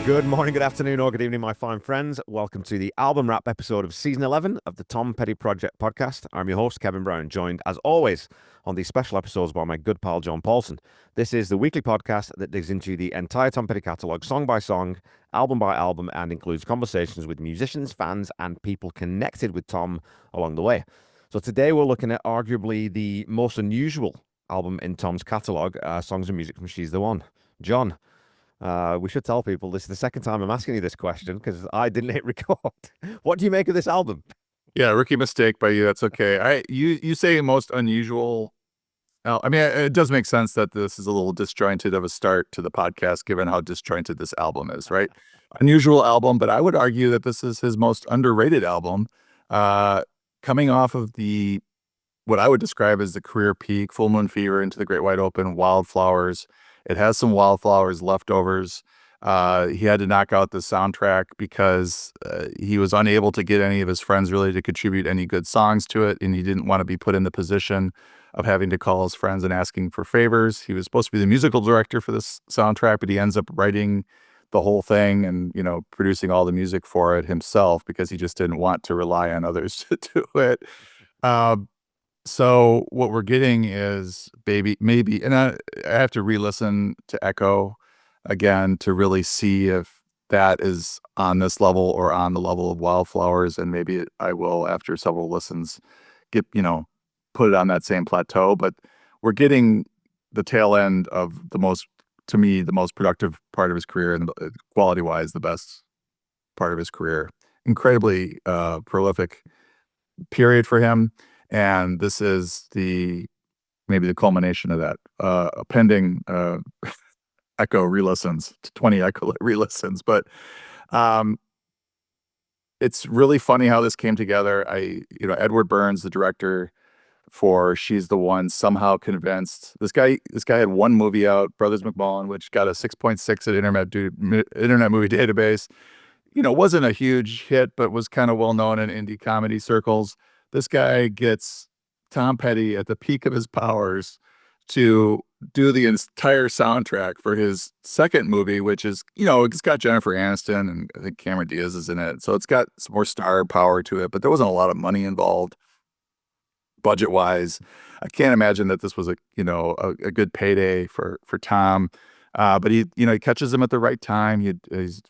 Good morning, good afternoon, or good evening, my fine friends. Welcome to the album wrap episode of season 11 of the Tom Petty Project podcast. I'm your host, Kevin Brown, joined as always on these special episodes by my good pal, John Paulsen. This is the weekly podcast that digs into the entire Tom Petty catalogue, song by song, album by album, and includes conversations with musicians, fans, and people connected with Tom along the way. So today we're looking at arguably the most unusual album in Tom's catalogue, Songs and Music from She's the One. John, we should tell people this is the second time I'm asking you this question because I didn't hit record. What do you make of this album? Yeah, rookie mistake by you. That's okay. You say most unusual. I mean, it does make sense that this is a little disjointed of a start to the podcast, given how disjointed this album is, right? Unusual album, but I would argue that this is his most underrated album, coming off of what I would describe as the career peak, Full Moon Fever, Into the Great Wide Open, Wildflowers. It has some Wildflowers leftovers. He had to knock out the soundtrack because he was unable to get any of his friends really to contribute any good songs to it, and he didn't want to be put in the position of having to call his friends and asking for favors. He was supposed to be the musical director for this soundtrack, but he ends up writing the whole thing and, producing all the music for it himself because he just didn't want to rely on others to do it. So what we're getting is maybe, and I have to re-listen to Echo again to really see if that is on this level or on the level of Wildflowers, and maybe I will, after several listens, put it on that same plateau. But we're getting the tail end of to me, the most productive part of his career, and quality-wise, the best part of his career. Incredibly prolific period for him. And this is maybe the culmination of that. Pending Echo re-listens, 20 Echo re-listens. But it's really funny how this came together. Edward Burns, the director for She's the One, somehow convinced this guy had one movie out, Brothers McMullen, which got a 6.6 at Internet Movie Database. Wasn't a huge hit, but was kind of well known in indie comedy circles. This guy gets Tom Petty at the peak of his powers to do the entire soundtrack for his second movie, which is, it's got Jennifer Aniston and I think Cameron Diaz is in it. So it's got some more star power to it, but there wasn't a lot of money involved budget wise. I can't imagine that this was a good payday for Tom. But he catches him at the right time. He's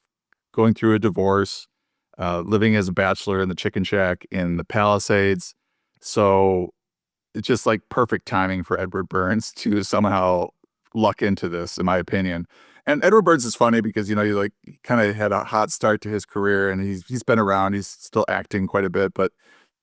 going through a divorce. Living as a bachelor in the chicken shack in the Palisades. So it's just like perfect timing for Edward Burns to somehow luck into this, in my opinion. And Edward Burns is funny because, he kind of had a hot start to his career, and he's been around. He's still acting quite a bit, but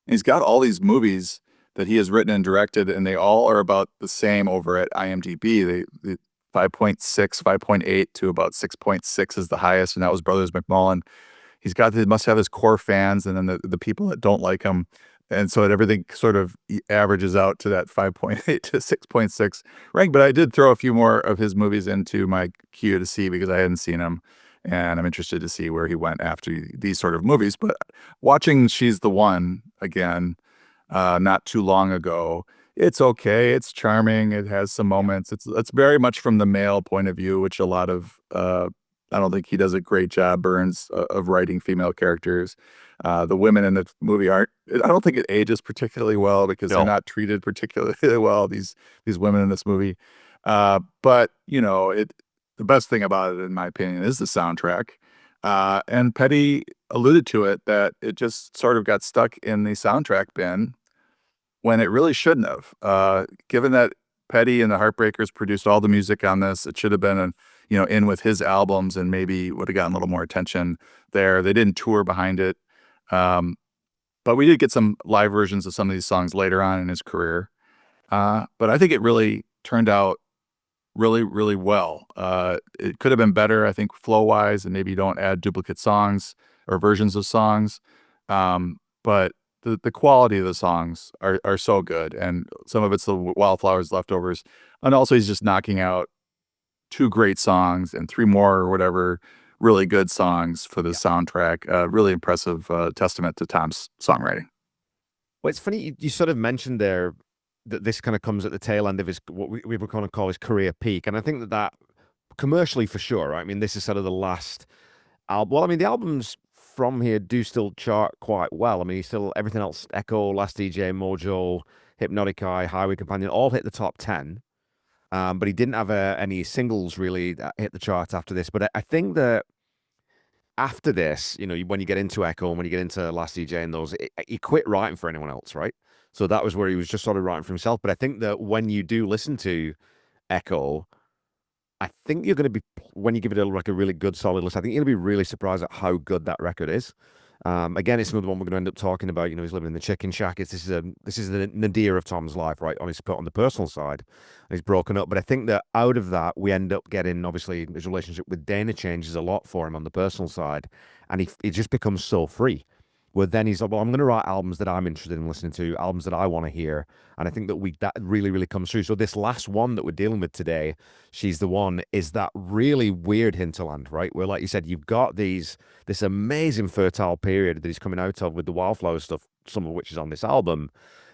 he's got all these movies that he has written and directed, and they all are about the same over at IMDb. They 5.6, 5.8 to about 6.6 is the highest, and that was Brothers McMullen. He must have his core fans, and then the people that don't like him. And so everything sort of averages out to that 5.8 to 6.6 rank. But I did throw a few more of his movies into my queue to see because I hadn't seen him. And I'm interested to see where he went after these sort of movies. But watching She's the One again, not too long ago, it's okay. It's charming. It has some moments. It's very much from the male point of view, which a lot of I don't think he does a great job, Burns, of writing female characters. The women in the movie I don't think it ages particularly well because they're not treated particularly well, these women in this movie. But, the best thing about it, in my opinion, is the soundtrack. And Petty alluded to it, that it just sort of got stuck in the soundtrack bin when it really shouldn't have. Given that Petty and the Heartbreakers produced all the music on this, it should have been in with his albums and maybe would have gotten a little more attention there. They didn't tour behind it. But we did get some live versions of some of these songs later on in his career. But I think it really turned out really, really well. It could have been better, I think, flow-wise, and maybe you don't add duplicate songs or versions of songs. But the quality of the songs are so good, and some of it's the Wildflowers leftovers. And also he's just knocking out 2 great songs and 3 more or whatever really good songs for the soundtrack. Really impressive testament to Tom's songwriting. Well, it's funny you sort of mentioned there that this kind of comes at the tail end of his, what we would kind of call his career peak. And I think that commercially for sure, right? I mean, this is sort of the last album. Well, I mean, the albums from here do still chart quite well. I mean, he's still everything else: Echo, Last DJ, Mojo, Hypnotic Eye, Highway Companion, all hit the top 10. But he didn't have any singles really that hit the chart after this. But I think that after this, when you get into Echo and when you get into Last DJ and those, he quit writing for anyone else, right? So that was where he was just sort of writing for himself. But I think that when you do listen to Echo, I think you're going to be, when you give it like a really good solid listen, I think you're going to be really surprised at how good that record is. Again, it's another one we're going to end up talking about. He's living in the chicken shack. This is the nadir of Tom's life, right? On the personal side, and he's broken up. But I think that out of that, we end up getting, obviously, his relationship with Dana changes a lot for him on the personal side, and he just becomes so free. Where then he's like, well, I'm going to write albums that I'm interested in listening to, albums that I want to hear. And I think that really, really comes through. So this last one that we're dealing with today, She's the One, is that really weird hinterland, right? Where, like you said, you've got this amazing fertile period that he's coming out of with the Wildflowers stuff, some of which is on this album,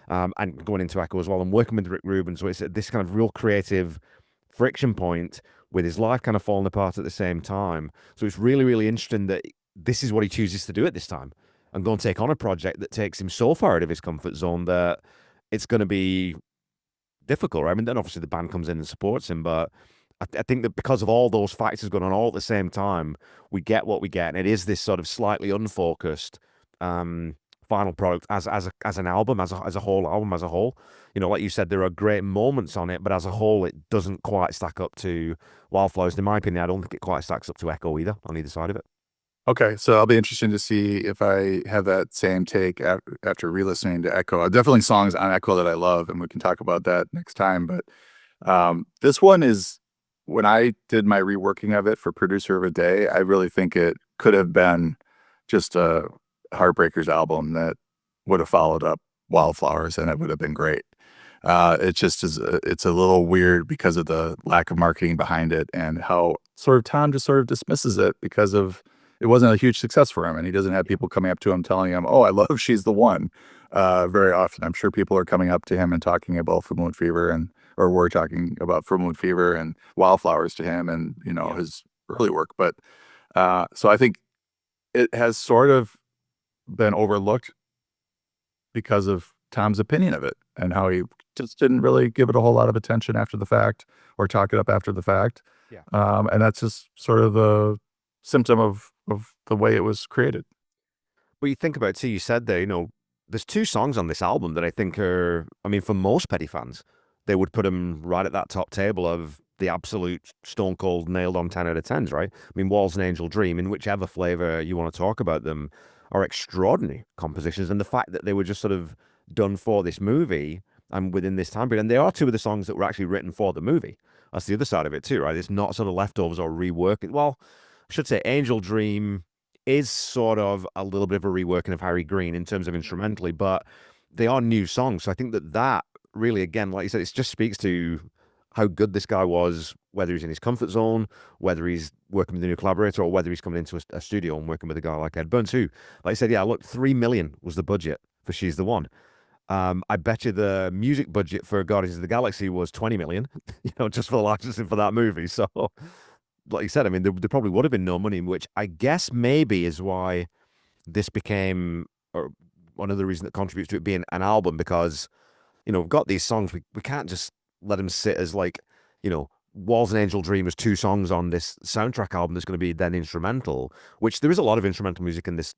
and going into Echo as well, and working with Rick Rubin. So it's this kind of real creative friction point with his life kind of falling apart at the same time. So it's really, really interesting that this is what he chooses to do at this time and go and take on a project that takes him so far out of his comfort zone that it's going to be difficult, right? I mean, then obviously the band comes in and supports him, but I think that because of all those factors going on all at the same time, we get what we get, and it is this sort of slightly unfocused final product as an album, as a whole album as a whole. Like you said, there are great moments on it, but as a whole, it doesn't quite stack up to Wildflowers. In my opinion, I don't think it quite stacks up to Echo either on either side of it. Okay, so I'll be interested to see if I have that same take after re-listening to Echo. Definitely songs on Echo that I love, and we can talk about that next time. But this one is, when I did my reworking of it for Producer of a Day, I really think it could have been just a Heartbreakers album that would have followed up Wildflowers, and it would have been great. It just is. It's a little weird because of the lack of marketing behind it, and how sort of Tom just sort of dismisses it because of it wasn't a huge success for him, and he doesn't have people coming up to him telling him, "Oh, I love She's the One." Very often, I'm sure people are coming up to him and talking about Full Moon Fever, or we're talking about Full Moon Fever and Wildflowers to him, and his early work. But so I think it has sort of been overlooked because of Tom's opinion of it and how he just didn't really give it a whole lot of attention after the fact or talk it up after the fact. Yeah. And that's just sort of the symptom of the way it was created. Well, you think about it too, you said there, there's two songs on this album that I think are, I mean, for most Petty fans, they would put them right at that top table of the absolute stone cold nailed on 10 out of 10s, right? I mean, Walls and Angel Dream, in whichever flavor you want to talk about them, are extraordinary compositions. And the fact that they were just sort of done for this movie and within this time period, and they are two of the songs that were actually written for the movie. That's the other side of it too, right? It's not sort of leftovers or reworking. Well, I should say Angel Dream is sort of a little bit of a reworking of Harry Green in terms of instrumentally, but they are new songs. So I think that really, again, like you said, it just speaks to how good this guy was, whether he's in his comfort zone, whether he's working with a new collaborator, or whether he's coming into a studio and working with a guy like Ed Burns, who, like I said, yeah, look, 3 million was the budget for She's the One. I bet you the music budget for Guardians of the Galaxy was 20 million, just for the licensing for that movie. So, like you said, I mean, there probably would have been no money, which I guess maybe is why this became, or one of the reasons that contributes to it being an album, because, we've got these songs, we can't just let them sit as like, Walls and Angel Dream as two songs on this soundtrack album that's going to be then instrumental, which there is a lot of instrumental music in this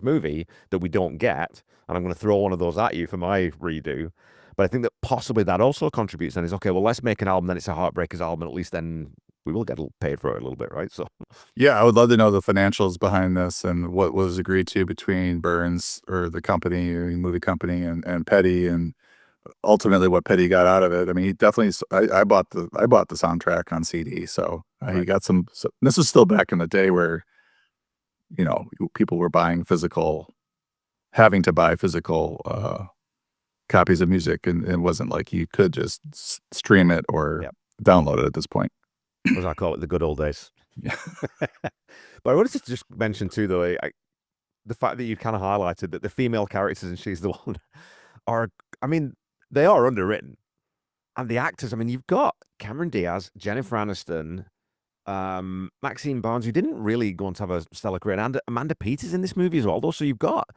movie that we don't get, and I'm going to throw one of those at you for my redo. But I think that possibly that also contributes. Then is okay. Well, let's make an album. Then it's a Heartbreakers album. And at least then we will get paid for it a little bit, right? So, yeah, I would love to know the financials behind this and what was agreed to between Burns, or the company, or movie company, and Petty, and ultimately what Petty got out of it. I mean, he definitely. I bought the soundtrack on CD, so he got some. So, this was still back in the day where people were having to buy physical copies of music, and it wasn't like you could just stream it or download it at this point. As I call it, the good old days. Yeah. But I wanted to just mention too, though, the fact that you kind of highlighted that the female characters in She's the One are, I mean, they are underwritten. And the actors, I mean, you've got Cameron Diaz, Jennifer Aniston, Maxine Barnes, who didn't really go on to have a stellar career, and Amanda Peters in this movie as well. Though, so you've got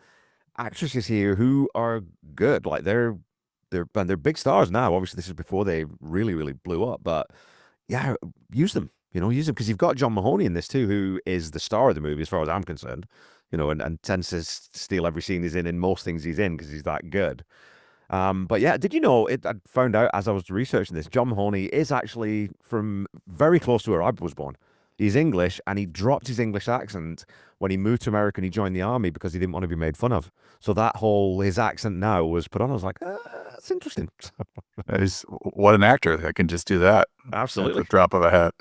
actresses here who are good. Like they're big stars now. Obviously, this is before they really blew up. But yeah, use them. Use them because you've got John Mahoney in this too, who is the star of the movie as far as I'm concerned. And tends to steal every scene he's in most things he's in because he's that good. But yeah, did you know it? I found out as I was researching this, John Mahoney is actually from very close to where I was born. He's English and he dropped his English accent when he moved to America and he joined the army because he didn't want to be made fun of. So that whole his accent now was put on. I was like, that's interesting. What an actor that can just do that at the Absolutely. drop of a hat.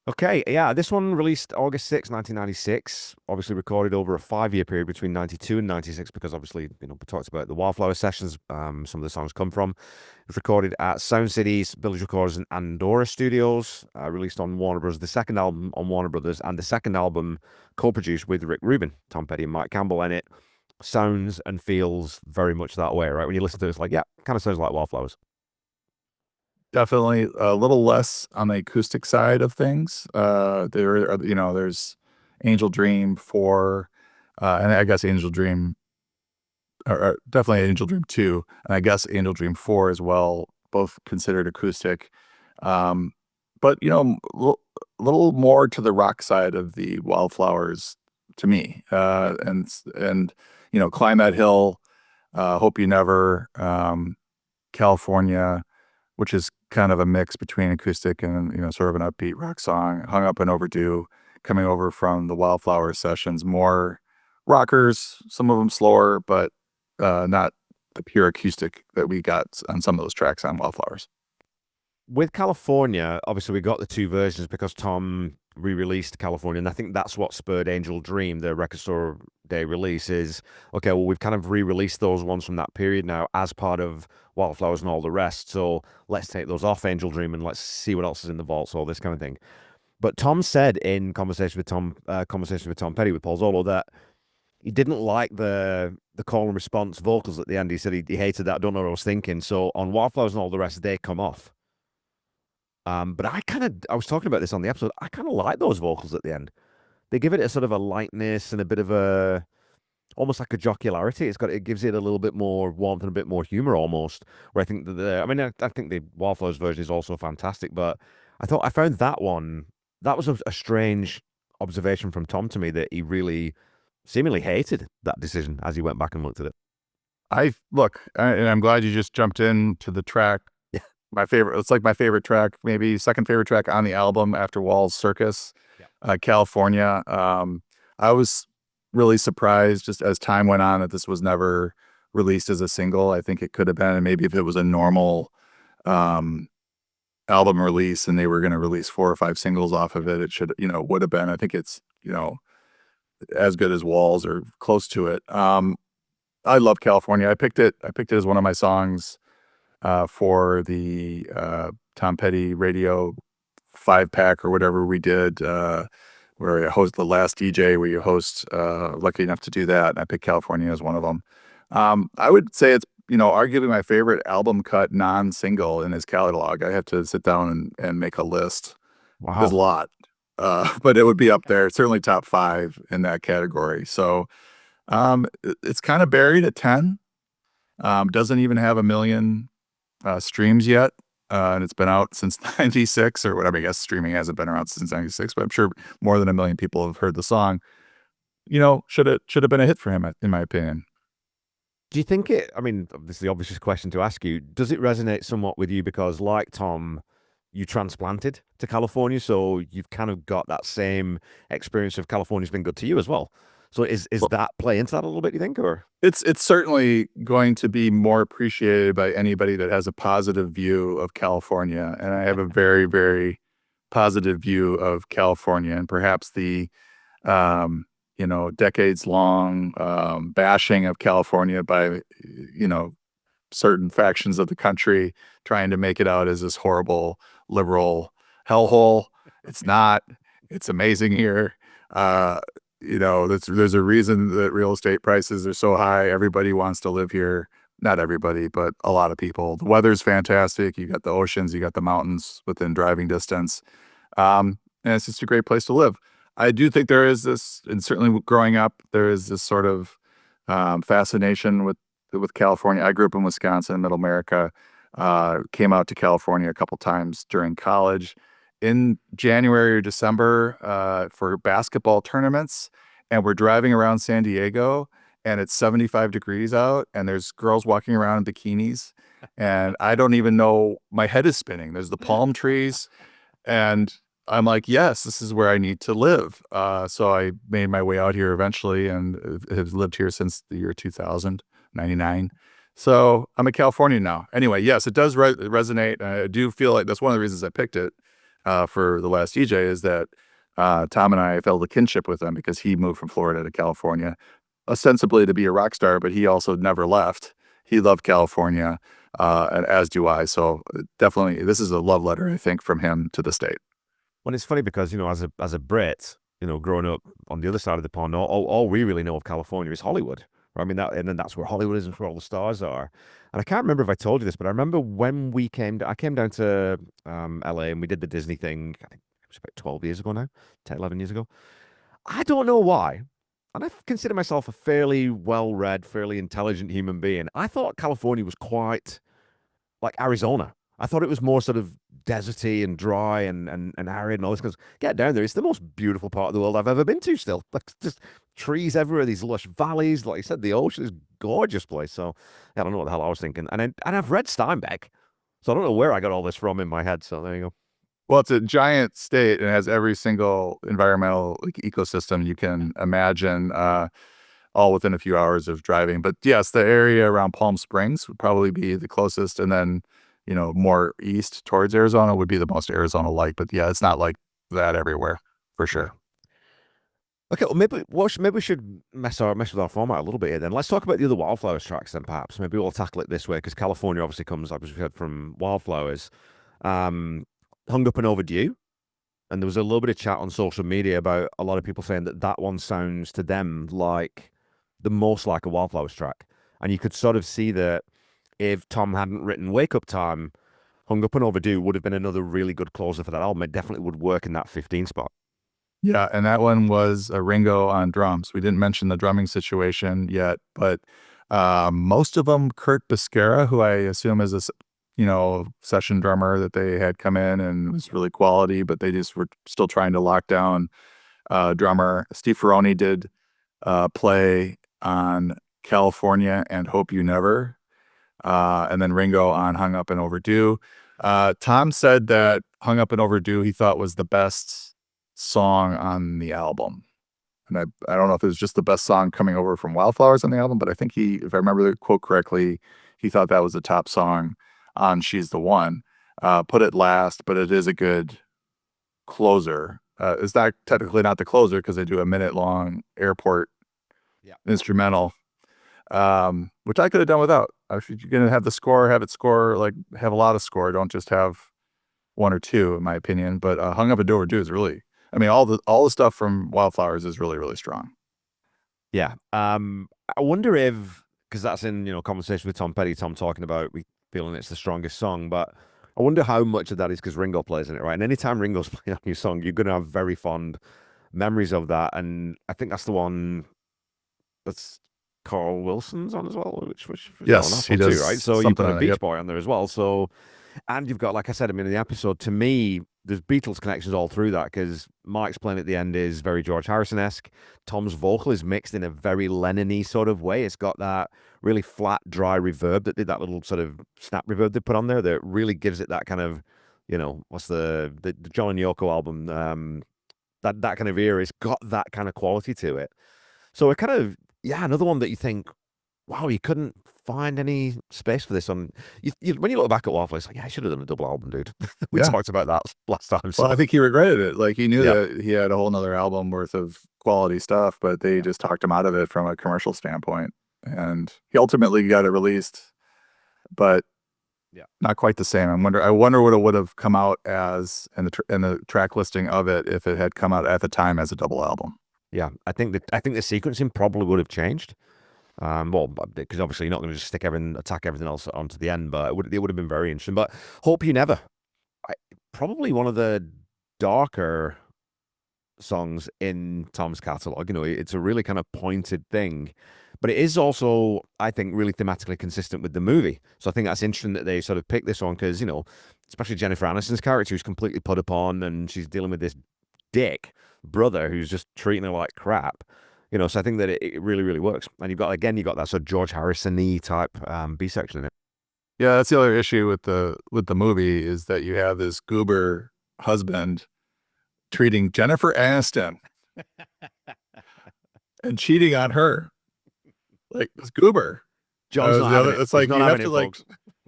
Okay, yeah, this one released August 6, 1996, obviously recorded over a 5-year period between 92 and 96 because obviously, we talked about the Wildflower sessions, some of the songs come from. It was recorded at Sound City's Village Recorders and Andorra Studios, released on Warner Brothers, the second album on Warner Brothers, and the second album co-produced with Rick Rubin, Tom Petty and Mike Campbell, and it sounds and feels very much that way, right? When you listen to it, it's like, yeah, kind of sounds like Wildflowers. Definitely a little less on the acoustic side of things. There's Angel Dream 4, and I guess Angel Dream, or definitely Angel Dream 2, and I guess Angel Dream 4 as well, both considered acoustic. Um, but, a little more to the rock side of the Wildflowers to me. Climb That Hill, Hope You Never, California, which is kind of a mix between acoustic and, sort of an upbeat rock song. Hung Up and Overdue, coming over from the Wildflower sessions, more rockers, some of them slower, but not the pure acoustic that we got on some of those tracks on Wildflowers. With California, obviously we got the two versions because Tom re-released California, and I think that's what spurred Angel Dream, the Record Store Day release. Is okay. Well, we've kind of re-released those ones from that period now as part of Wildflowers and all the rest. So let's take those off Angel Dream and let's see what else is in the vaults, all this kind of thing. But Tom said in conversation with Tom Petty with Paul Zollo that he didn't like the call and response vocals at the end. He said he hated that. I don't know what I was thinking. So on Wildflowers and all the rest, they come off. But I was talking about this on the episode. I kind of like those vocals at the end. They give it a sort of a lightness and a bit of almost like a jocularity. It gives it a little bit more warmth and a bit more humor almost. Where I think I think the Wildflowers version is also fantastic, but I found that one, that was a strange observation from Tom to me that he really seemingly hated that decision as he went back and looked at it. And I'm glad you just jumped into the track. Yeah. It's like my favorite track, maybe second favorite track on the album after Wall's Circus, California. I was really surprised just as time went on that this was never released as a single. I think it could have been, and maybe if it was a normal album release and they were going to release 4 or 5 singles off of it, it should, would have been. I think it's, as good as Walls or close to it. I love California. I picked it as one of my songs for the Tom Petty radio 5-pack or whatever we did, where I host the last DJ where you host, lucky enough to do that. And I picked California as one of them. I would say it's, arguably my favorite album cut non-single in his catalog. I have to sit down and make a list. Wow. There's a lot. But it would be up there, certainly top 5 in that category. So it's kind of buried at 10. Doesn't even have 1 million streams yet. And it's been out since 96 or whatever. I guess streaming hasn't been around since 96, but I'm sure more than 1 million people have heard the song. Should have been a hit for him, in my opinion. Do you think this is the obvious question to ask you. Does it resonate somewhat with you because, like Tom, you transplanted to California, so you've kind of got that same experience of California's been good to you as well? So is that play into that a little bit, you think, or? It's certainly going to be more appreciated by anybody that has a positive view of California. And I have a very, very positive view of California, and perhaps the, decades long bashing of California by, certain factions of the country trying to make it out as this horrible liberal hellhole. It's not. It's amazing here. There's a reason that real estate prices are so high. Everybody wants to live here. not everybody, but a lot of people. The weather's fantastic. You got the oceans, you got the mountains within driving distance. And it's just a great place to live. I do think there is this, and certainly growing up, there is this sort of fascination with California. I grew up in Wisconsin, Middle America. Came out to California a couple times during college in January or December for basketball tournaments, and we're driving around San Diego, and it's 75 degrees out, and there's girls walking around in bikinis, and I don't even know. My head is spinning. There's the palm trees. And I'm like, yes, this is where I need to live. So I made my way out here eventually and have lived here since the year 2000, 99. So I'm a Californian now. Anyway, yes, it does resonate. I do feel like that's one of the reasons I picked it for The Last DJ is that Tom and I felt a kinship with him because he moved from Florida to California, ostensibly to be a rock star, but he also never left. He loved California, and as do I. So definitely, this is a love letter, I think, from him to the state. Well, it's funny because, as a Brit, growing up on the other side of the pond, all we really know of California is Hollywood. Right? I mean, and then that's where Hollywood is and where all the stars are. And I can't remember if I told you this, but I remember when I came down to LA and we did the Disney thing. I think it was about 12 years ago now, 10, 11 years ago. I don't know why. And I consider myself a fairly well-read, fairly intelligent human being. I thought California was quite like Arizona. I thought it was more sort of deserty and dry and arid and all this. Because get down there, it's the most beautiful part of the world I've ever been to. Still, like just trees everywhere, these lush valleys. Like you said, the ocean is gorgeous place. So yeah, I don't know what the hell I was thinking. And I've read Steinbeck, so I don't know where I got all this from in my head. So there you go. Well, it's a giant state and has every single environmental ecosystem you can imagine, all within a few hours of driving. But yes, the area around Palm Springs would probably be the closest, and then more east towards Arizona would be the most Arizona-like. But yeah, it's not like that everywhere for sure. Okay, well maybe we should mess with our format a little bit here then. Let's talk about the other Wildflowers tracks then perhaps. Maybe we'll tackle it this way because California obviously comes, like we heard, from Wildflowers. Um, Hung Up and Overdue. And there was a little bit of chat on social media about a lot of people saying that that one sounds to them like the most like a Wildflowers track. And you could sort of see that if Tom hadn't written Wake Up Time, Hung Up and Overdue would have been another really good closer for that album. It definitely would work in that 15 spot. Yeah, and that one was Ringo on drums. We didn't mention the drumming situation yet, but most of them, Kurt Biscara, who I assume is a session drummer that they had come in and was really quality, but they just were still trying to lock down drummer. Steve Ferroni did play on California and Hope You Never, and then Ringo on Hung Up and Overdue. Tom said that Hung Up and Overdue he thought was the best song on the album. And I don't know if it was just the best song coming over from Wildflowers on the album, but I think if I remember the quote correctly, he thought that was the top song on She's the One. Put it last, but it is a good closer. It's not technically not the closer because they do a minute-long airport instrumental, which I could have done without. If you're going to have the score, have it score, like have a lot of score. Don't just have one or two, in my opinion. But Hung Up and Overdue is really, I mean, all the stuff from Wildflowers is really, really strong. Yeah. I wonder if, because that's in, conversation with Tom Petty, Tom talking about feeling it's the strongest song, but I wonder how much of that is because Ringo plays in it, right? And anytime Ringo's playing on your song, you're going to have very fond memories of that. And I think that's the one that's Carl Wilson's on as well, which yes, he does too, right? So you've got a Beach Boy on there as well. So, and you've got, like I said, I mean, in the episode, to me, there's Beatles connections all through that because Mike's playing at the end is very George Harrison-esque. Tom's vocal is mixed in a very Lennon-y sort of way. It's got that really flat, dry reverb that did that little sort of snap reverb they put on there that really gives it that kind of, what's the John and Yoko album? That kind of era. It's got that kind of quality to it. So it kind of, another one that you think, wow, you couldn't find any space for this on. When you look back at Wildflowers, it's like, I should have done a double album, dude. We talked about that last time. So. Well, I think he regretted it. Like he knew that he had a whole nother album worth of quality stuff, but they just talked him out of it from a commercial standpoint. And he ultimately got it released, but not quite the same. I wonder what it would have come out as in the track listing of it if it had come out at the time as a double album. Yeah, I think the sequencing probably would have changed. Well, because obviously you're not going to just attack everything else onto the end, but it would have been very interesting. But Hope You Never, I, probably one of the darker songs in Tom's catalog. It's a really kind of pointed thing, but it is also, I think, really thematically consistent with the movie. So I think that's interesting that they sort of picked this one because, especially Jennifer Aniston's character, who's completely put upon and she's dealing with this dick brother who's just treating her like crap. So I think that it really, really works. And you got that sort of George Harrison-y type B section in it. Yeah, that's the other issue with the movie is that you have this goober husband treating Jennifer Aniston and cheating on her like this goober. John's not The having other, it. it's He's like not having it, folks.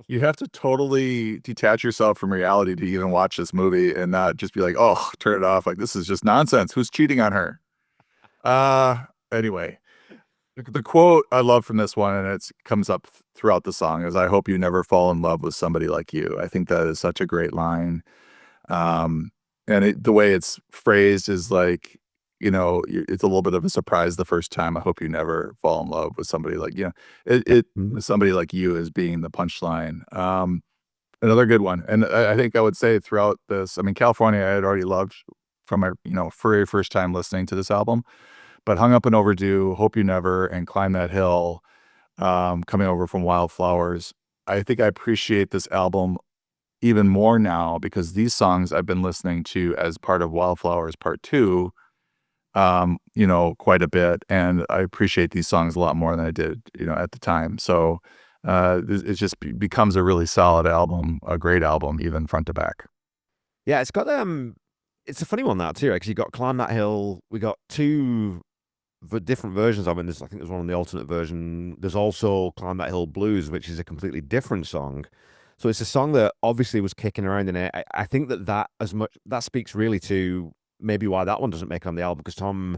you have to totally detach yourself from reality to even watch this movie and not just be like, oh, turn it off. Like this is just nonsense. Who's cheating on her? Anyway, the quote I love from this one, and it comes up throughout the song, is "I hope you never fall in love with somebody like you." I think that is such a great line. Um, and the way it's phrased is like, it's a little bit of a surprise the first time. I hope you never fall in love with somebody like, Mhm. somebody like you as being the punchline. Another good one. And I think I would say throughout this, I mean, California, I had already loved from my, very first time listening to this album, but Hung Up and Overdue, Hope You Never, and Climb That Hill, coming over from Wildflowers. I think I appreciate this album even more now because these songs I've been listening to as part of Wildflowers Part 2, quite a bit, and I appreciate these songs a lot more than I did, at the time. So, it just becomes a really solid album, a great album, even front to back. Yeah, it's a funny one that too, because you got Climb That Hill. We got two different versions of it. I think there's one on the alternate version. There's also Climb That Hill Blues, which is a completely different song. So it's a song that obviously was kicking around in it. I think that as much that speaks really to maybe why that one doesn't make it on the album because Tom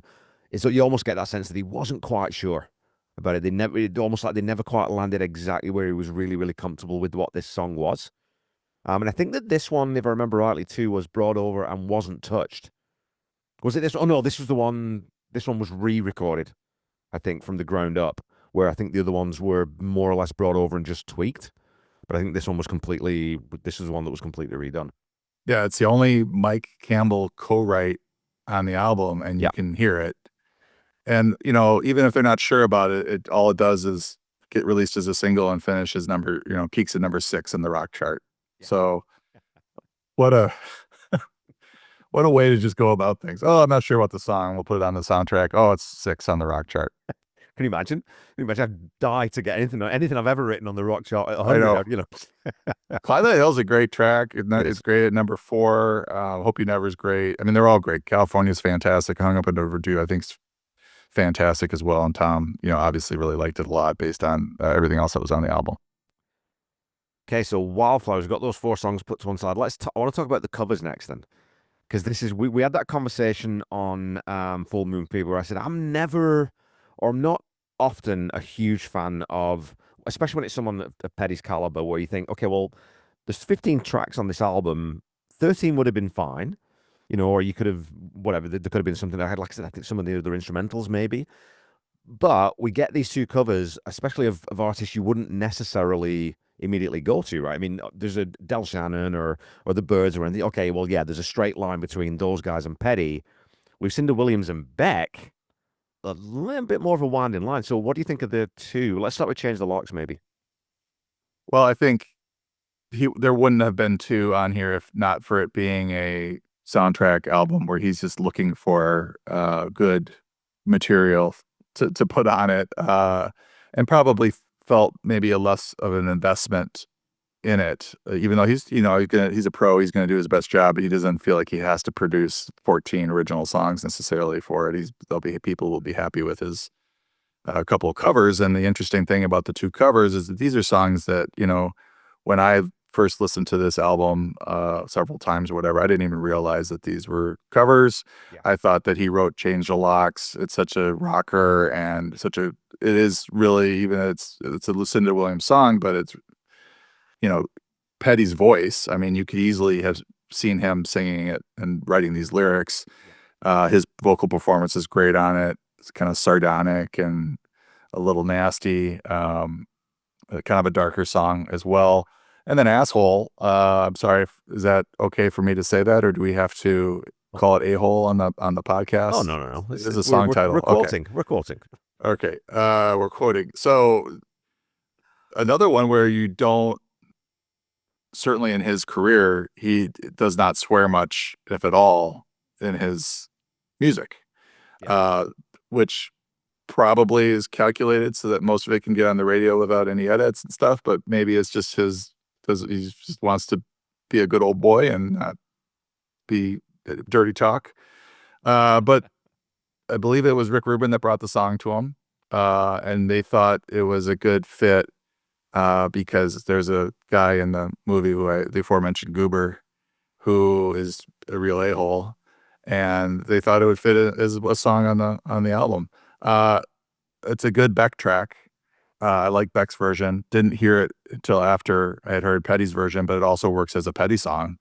is you almost get that sense that he wasn't quite sure about it. Almost like they never quite landed exactly where he was really, really comfortable with what this song was. And I think that this one, if I remember rightly, too, was brought over and wasn't touched. Was it this? Oh no, this was the one. This one was re-recorded, I think, from the ground up. Where I think the other ones were more or less brought over and just tweaked. But I think this one was completely. This is the one that was completely redone. Yeah, it's the only Mike Campbell co-write on the album, and you Yeah, can hear it. And, even if they're not sure about it, all it does is get released as a single and finishes peaks at number 6 in the rock chart. yeah. So, what a what a way to just go about things. "Oh, I'm not sure about the song. We'll put it on the soundtrack. Oh, it's 6 on the rock chart." Can you imagine? Can you imagine? I'd die to get anything I've ever written on the rock chart at I 100. know. You know, "Climb That Hill" is a great track. it It's is. great at number 4. "Hope You Never" is great. I mean, they're all great. "California's" fantastic. "Hung Up and Overdue" I think's fantastic as well, and Tom, obviously really liked it a lot based on, everything else that was on the album. Okay, so Wildflowers. We've got those four songs put to one side. I want to talk about the covers next then. Because we had that conversation on Full Moon Fever where I said I'm not often a huge fan of, especially when it's someone of Petty's caliber, where you think, okay, well, there's 15 tracks on this album, 13 would have been fine, or you could have whatever. There could have been something that had, like I said, I think some of the other instrumentals maybe. But we get these two covers, especially of artists you wouldn't necessarily immediately go to, right? I mean, there's a Del Shannon or the Birds or anything. Okay, well, yeah, there's a straight line between those guys and Petty. We've seen the Williams and Beck, a little bit more of a winding line. So, what do you think of the two? Let's start with Change the Locks, maybe. Well, I think there wouldn't have been 2 on here if not for it being a soundtrack album where he's just looking for, good material to put on it, and probably felt maybe a less of an investment in it, even though he's a pro, he's gonna do his best job, but he doesn't feel like he has to produce 14 original songs necessarily for it. People will be happy with his, couple of covers, and the interesting thing about the 2 covers is that these are songs that, when I first listened to this album, several times or whatever, I didn't even realize that these were covers. Yeah. I thought that he wrote Change the Locks. It's such a rocker and it is really, even it's a Lucinda Williams song, but it's, you know, Petty's voice. I mean, you could easily have seen him singing it and writing these lyrics. Yeah. His vocal performance is great on it. It's kind of sardonic and a little nasty, kind of a darker song as well. And then Asshole, I'm sorry, is that okay for me to say that, or do we have to call it A-hole on the Oh, podcast? no, no, no. It is a song We're title. Okay. quoting. We're quoting. Okay. We're quoting. So another one where you don't, certainly in his career, he does not swear much, if at all, in his music, Yeah. uh, which probably is calculated so that most of it can get on the radio without any edits and stuff. But maybe it's just he just wants to be a good old boy and not be dirty talk. But I believe it was Rick Rubin that brought the song to him, and they thought it was a good fit because there's a guy in the movie the aforementioned Goober, who is a real a-hole, and they thought it would fit as a song on the album. It's a good Beck track. I like Beck's version. Didn't hear it until after I had heard Petty's version, but it also works as a Petty song.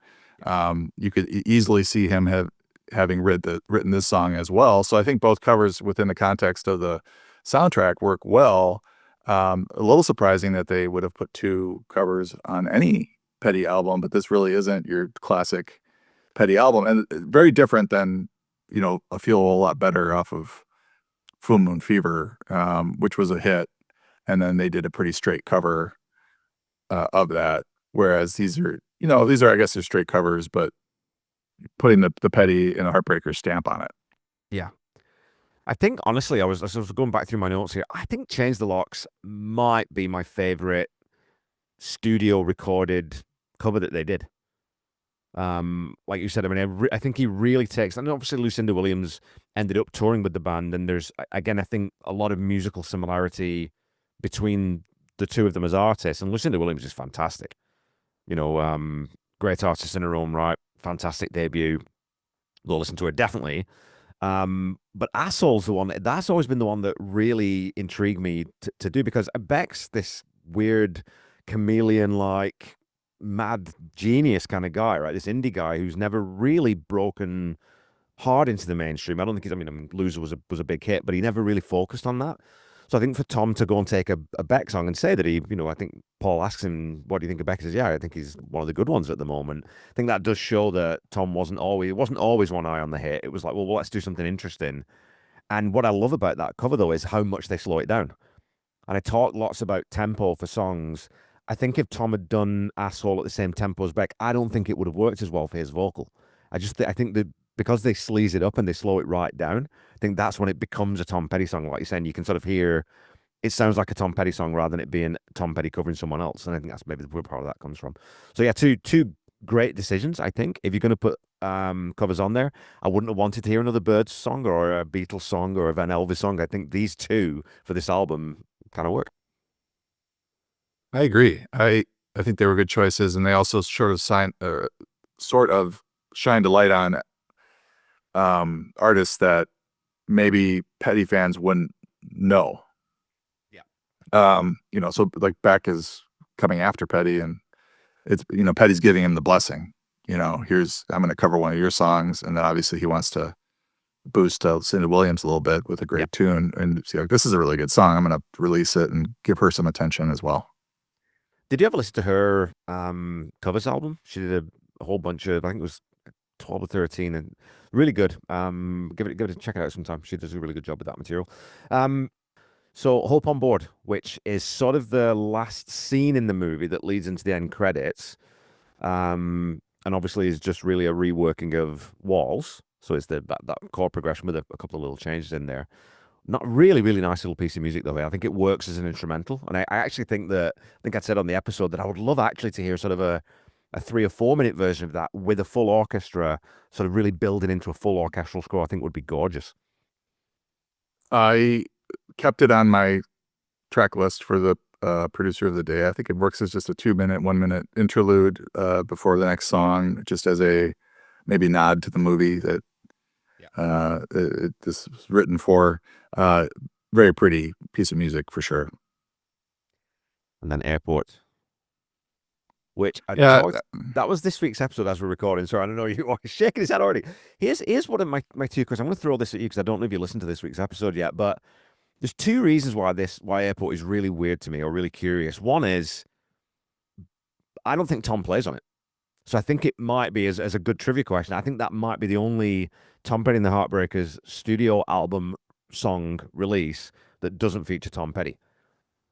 You could easily see him having written this song as well. So I think both covers within the context of the soundtrack work well. A little surprising that they would have put two covers on any Petty album, but this really isn't your classic Petty album, and very different than, I Feel a Lot Better off of Full Moon Fever, which was a hit, and then they did a pretty straight cover of that. Whereas these are, I guess they're straight covers, but putting the Petty and the Heartbreakers stamp on it. Yeah. I think, honestly, as I was going back through my notes here, I think Change the Locks might be my favorite studio recorded cover that they did. Like you said, I mean, I think he really takes, and obviously Lucinda Williams ended up touring with the band, and there's, again, I think a lot of musical similarity between the two of them as artists, and Lucinda Williams is fantastic. Great artist in her own right, fantastic debut. Go listen to her, definitely. But Asshole's the one that's always been the one that really intrigued me to do, because Beck's this weird chameleon-like mad genius kind of guy, right? This indie guy who's never really broken hard into the mainstream. I don't think Loser was a big hit, but he never really focused on that. So I think for Tom to go and take a Beck song and say that I think Paul asks him, what do you think of Beck? He says, yeah, I think he's one of the good ones at the moment. I think that does show that Tom wasn't always one eye on the hit. It was like, well, let's do something interesting. And what I love about that cover, though, is how much they slow it down. And I talk lots about tempo for songs. I think if Tom had done Asshole at the same tempo as Beck, I don't think it would have worked as well for his vocal. I think that because they sleaze it up and they slow it right down, I think that's when it becomes a Tom Petty song. Like you're saying, you can sort of hear it sounds like a Tom Petty song rather than it being Tom Petty covering someone else. And I think that's maybe where part of that comes from. So yeah, two great decisions, I think. If you're going to put covers on there, I wouldn't have wanted to hear another Birds song or a Beatles song or a Van Elvis song. I think these two for this album kind of work. I agree. I think they were good choices, and they also sort of shined a light on artists that maybe Petty fans wouldn't know. Yeah. So like Beck is coming after Petty, and it's, Petty's giving him the blessing. I'm going to cover one of your songs, and then obviously he wants to boost Lucinda Williams a little bit with a great tune, and see, like, this is a really good song. I'm going to release it and give her some attention as well. Did you ever listen to her covers album? She did a whole bunch of, I think it was 12 or 13, and really good. Give it a check it out sometime. She does a really good job with that material. So Hope on Board, which is sort of the last scene in the movie that leads into the end credits, and obviously is just really a reworking of Walls. So it's that chord progression with a couple of little changes in there. Not really, really nice little piece of music, though. I think it works as an instrumental. And I actually think I said on the episode that I would love actually to hear sort of a 3 or 4 minute version of that with a full orchestra, sort of really building into a full orchestral score. I think would be gorgeous. I kept it on my track list for the producer of the day. I think it works as just a 1 minute interlude before the next song, just as a maybe nod to the movie that this was written for. Very pretty piece of music for sure. And then Airport, which that was this week's episode as we're recording. So I don't know, you're shaking his head already. Here's one of my two questions. I'm going to throw this at you because I don't know if you listened to this week's episode yet, but There's two reasons why Airport is really weird to me or really curious. One is I don't think Tom plays on it. So I think it might be as a good trivia question. I think that might be the only Tom Petty and the Heartbreakers studio album song release that doesn't feature Tom Petty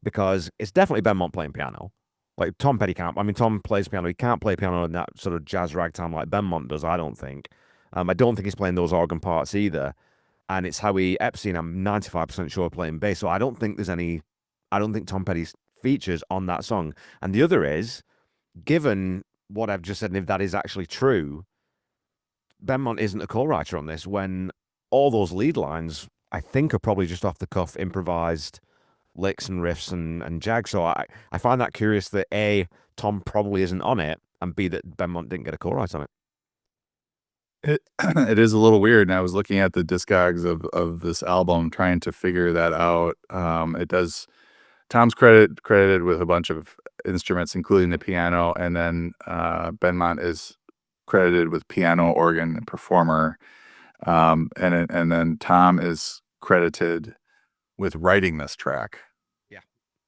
because it's definitely Benmont playing piano. Like Tom Petty can't. I mean, Tom plays piano. He can't play piano in that sort of jazz ragtime like Benmont does. I don't think. I don't think he's playing those organ parts either. And it's Howie Epstein. I'm 95% sure playing bass. So I don't think there's any. I don't think Tom Petty's features on that song. And the other is, given what I've just said, and if that is actually true, Benmont isn't a co-writer on this when all those lead lines, I think, are probably just off the cuff, improvised licks and riffs and jags. So I find that curious that A, Tom probably isn't on it, and B, that Benmont didn't get a co-write on it. It is a little weird, and I was looking at the discogs of this album, trying to figure that out. It does Tom's credited with a bunch of instruments, including the piano, and then Benmont is credited with piano, organ, and performer, and then Tom is credited with writing this track. Yeah.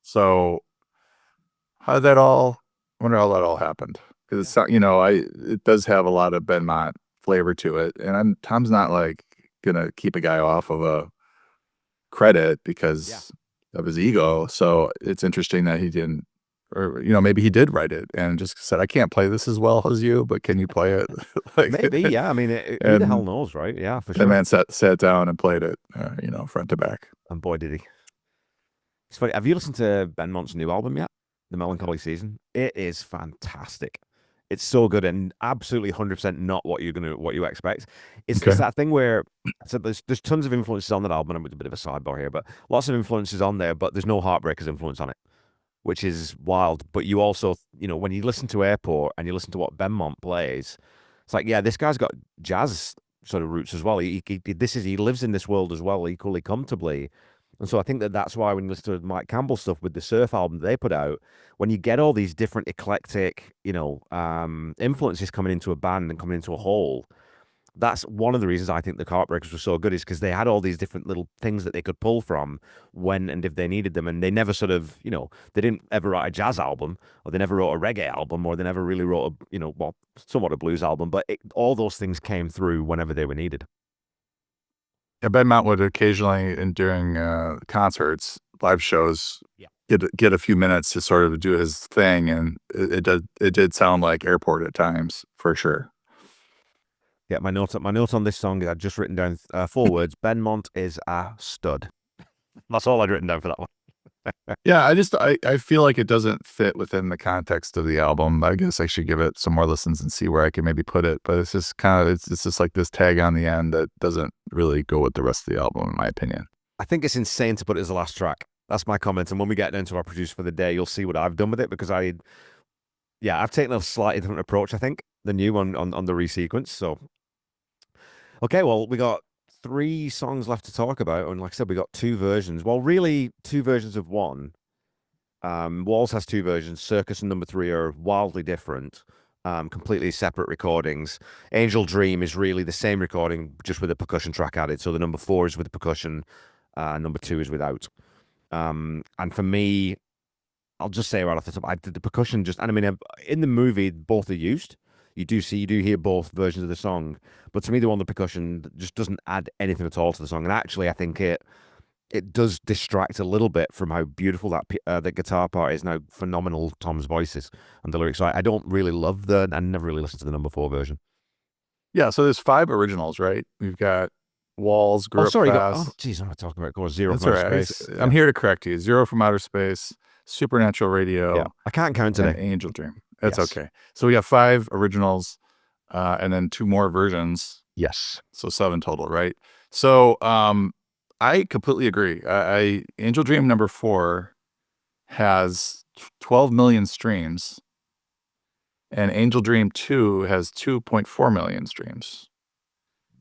So how did that all? I wonder how that all happened, because it's it does have a lot of Benmont flavor to it, and Tom's not like gonna keep a guy off of a credit because of his ego. So it's interesting that he didn't, or maybe he did write it and just said, "I can't play this as well as you, but can you play it?" Like, Maybe, yeah. I mean, who the hell knows, right? Yeah, for the sure. man sat down and played it, front to back. And boy, did he. It's funny. Have you listened to Benmont's new album yet? The Melancholy Season. It is fantastic. It's so good and absolutely 100% not what you expect. It's Okay. that thing where so there's tons of influences on that album. And it's a bit of a sidebar here, but lots of influences on there, but there's no Heartbreakers influence on it, which is wild. But you also, when you listen to Airport and you listen to what Benmont plays, it's like, yeah, this guy's got jazz sort of roots as well. He lives in this world as well, equally comfortably. And so I think that's why when you listen to Mike Campbell stuff with the Surf album that they put out, when you get all these different eclectic, influences coming into a band and coming into a whole, that's one of the reasons I think the Heartbreakers were so good is because they had all these different little things that they could pull from when and if they needed them. And they never sort of, they didn't ever write a jazz album or they never wrote a reggae album or they never really wrote somewhat a blues album, but all those things came through whenever they were needed. Yeah, Benmont would occasionally, and during concerts, live shows, get a few minutes to sort of do his thing, and it did sound like Airport at times, for sure. Yeah, my note on this song is I'd just written down 4 words. Benmont is a stud. That's all I'd written down for that one. Yeah, I feel like it doesn't fit within the context of the album. I guess I should give it some more listens and see where I can maybe put it. But it's just it's just like this tag on the end that doesn't really go with the rest of the album, in my opinion. I think it's insane to put it as the last track. That's my comment. And when we get down to our producer for the day, you'll see what I've done with it because I've taken a slightly different approach, I think, than you on the resequence. So, okay, well, we got 3 songs left to talk about. And like I said, we got 2 versions. Well, really 2 versions of one. Walls has 2 versions. Circus and number 3 are wildly different, completely separate recordings. Angel Dream is really the same recording, just with a percussion track added. So the number 4 is with percussion, number 2 is without. And for me, I'll just say right off the top, I did the percussion and I mean, in the movie, both are used. You do hear both versions of the song, but to me, the one with the percussion just doesn't add anything at all to the song. And actually, I think it does distract a little bit from how beautiful that guitar part is. Now, phenomenal Tom's voices and the lyrics. So I don't really love I never really listened to the number 4 version. Yeah, so there's 5 originals, right? We've got Walls, Grew Up Fast. Geez, I'm not talking about, of course, Zero That's from all Outer right. Space. I'm here to correct you. Zero from Outer Space, Supernatural Radio. Yeah, I can't count and today. Angel Dream. That's Yes. okay. So we got 5 originals, and then 2 more versions. Yes. So 7 total, right? So I completely agree. Angel Dream number 4 has 12 million streams, and Angel Dream 2 has 2.4 million streams.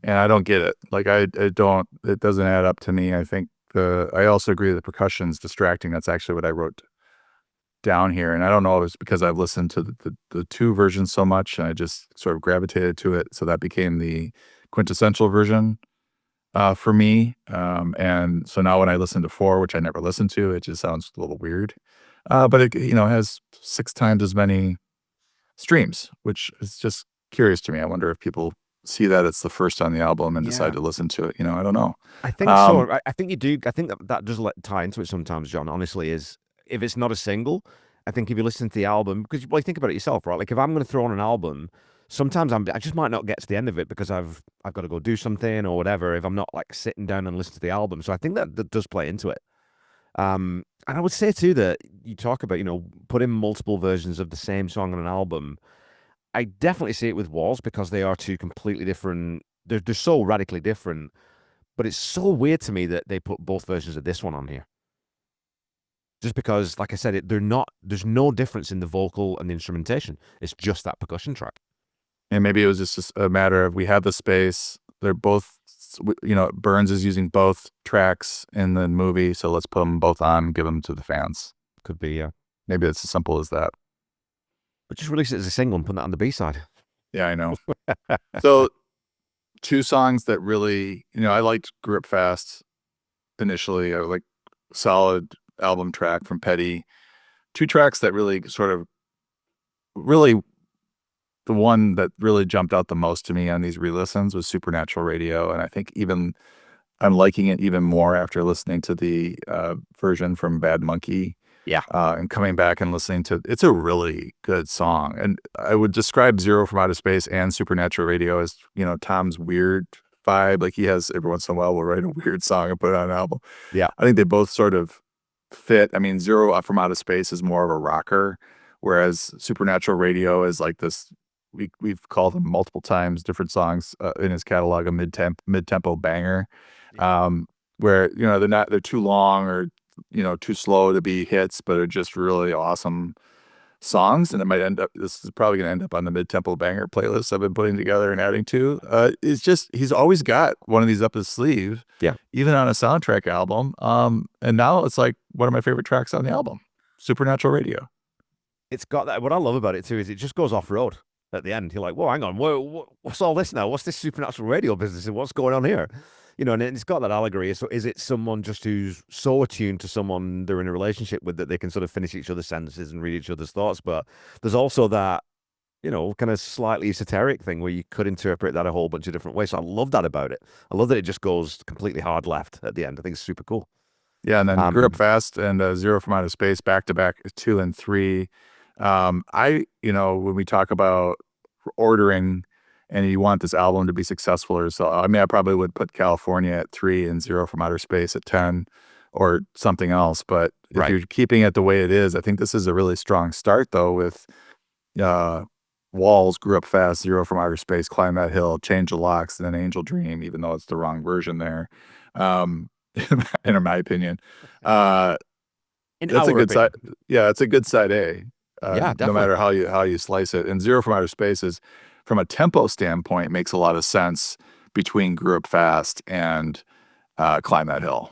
And I don't get it. Like it doesn't add up to me. I think I also agree the percussion's distracting. That's actually what I wrote down here. And I don't know if it's because I've listened to the 2 versions so much and I just sort of gravitated to it. So that became the quintessential version. for me. And so now when I listen to 4, which I never listened to, it just sounds a little weird. But it, has 6 times as many streams, which is just curious to me. I wonder if people see that it's the first on the album and decide Yeah. to listen to it. I don't know. I think Um, so. I think you do. I think that does tie into it sometimes, John. Honestly, is if it's not a single, I think if you listen to the album, because well, you think about it yourself, right? Like if I'm going to throw on an album, sometimes I just might not get to the end of it because I've got to go do something or whatever. If I'm not like sitting down and listening to the album, so I think that does play into it. And I would say too that you talk about putting multiple versions of the same song on an album. I definitely see it with Walls because they are two completely different. They're so radically different. But it's so weird to me that they put both versions of this one on here. Just because, like I said, they're not. There's no difference in the vocal and the instrumentation. It's just that percussion track. and maybe it was just a matter of we have the space. They're both, Burns is using both tracks in the movie, so let's put them both on, give them to the fans. Could be, yeah. Maybe it's as simple as that. But just release it as a single and put that on the B side. Yeah, I know. So 2 songs that really, I liked Grew Up Fast initially. I like solid album track from Petty. 2 tracks that really really the one that really jumped out the most to me on these re-listens was Supernatural Radio, and I think even I'm liking it even more after listening to the version from Bad Monkey. Yeah. And coming back and listening to it's a really good song. And I would describe Zero from Outer Space and Supernatural Radio as, Tom's weird vibe. Like he has every once in a while will write a weird song and put it on an album. Yeah. I think they both sort of fit. I mean, Zero from Outer Space is more of a rocker, whereas Supernatural Radio is like this. We've called him multiple times, different songs in his catalog, a mid-tempo banger, where they're too long or too slow to be hits, but are just really awesome songs. And this is probably going to end up on the mid-tempo banger playlist I've been putting together and adding to. It's just, he's always got one of these up his sleeve. Yeah. Even on a soundtrack album. And now it's like one of my favorite tracks on the album, Supernatural Radio. It's got that. What I love about it too is it just goes off road at the end. You're like, whoa, hang on, what's all this now? What's this Supernatural Radio business and what's going on here? And it's got that allegory. So is it someone just who's so attuned to someone they're in a relationship with that they can sort of finish each other's sentences and read each other's thoughts? But there's also that, kind of slightly esoteric thing where you could interpret that a whole bunch of different ways. So I love that about it. I love that it just goes completely hard left at the end. I think it's super cool. Yeah, and then Grew Up Fast and Zero from Outer Space back to back 2 and 3. When we talk about ordering and you want this album to be successful or so, I mean, I probably would put California at 3 and Zero from Outer Space at 10 or something else. But if you're keeping it the way it is, I think this is a really strong start though with Walls, Grew Up Fast, Zero from Outer Space, Climb That Hill, Change the Locks, and then Angel Dream, even though it's the wrong version there. In my opinion. That's a good side. Yeah, it's a good side A. Yeah, definitely. No matter how you slice it. And Zero from Outer Space is, from a tempo standpoint, makes a lot of sense between Grew Up Fast and Climb That Hill.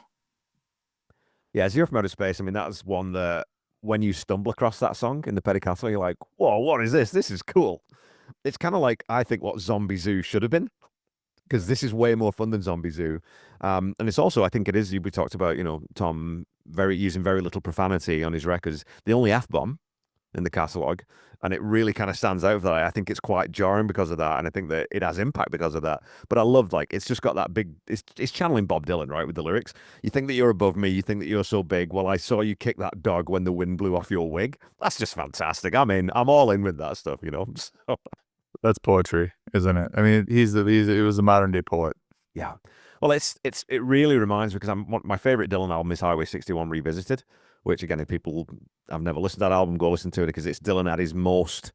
Yeah, Zero from Outer Space. I mean, that's one that when you stumble across that song in the Petty catalog, you're like, whoa, what is this? This is cool. It's kind of like, I think, what Zombie Zoo should have been, because this is way more fun than Zombie Zoo. And it's also, I think it is, we talked about, Tom using very little profanity on his records. The only F-bomb in the catalog, and it really kind of stands out for that. I think it's quite jarring because of that, and I think that it has impact because of that. But I love, like, it's just got that big, it's channeling Bob Dylan, right, with the lyrics. You think that you're above me, you think that you're so big. Well, I saw you kick that dog when the wind blew off your wig. That's just fantastic. I mean, I'm all in with that stuff, So. That's poetry, isn't it? I mean, he was a modern day poet. Yeah. Well, it really reminds me, because my favorite Dylan album is Highway 61 Revisited, which again, if people have never listened to that album, go listen to it, because it's Dylan at his most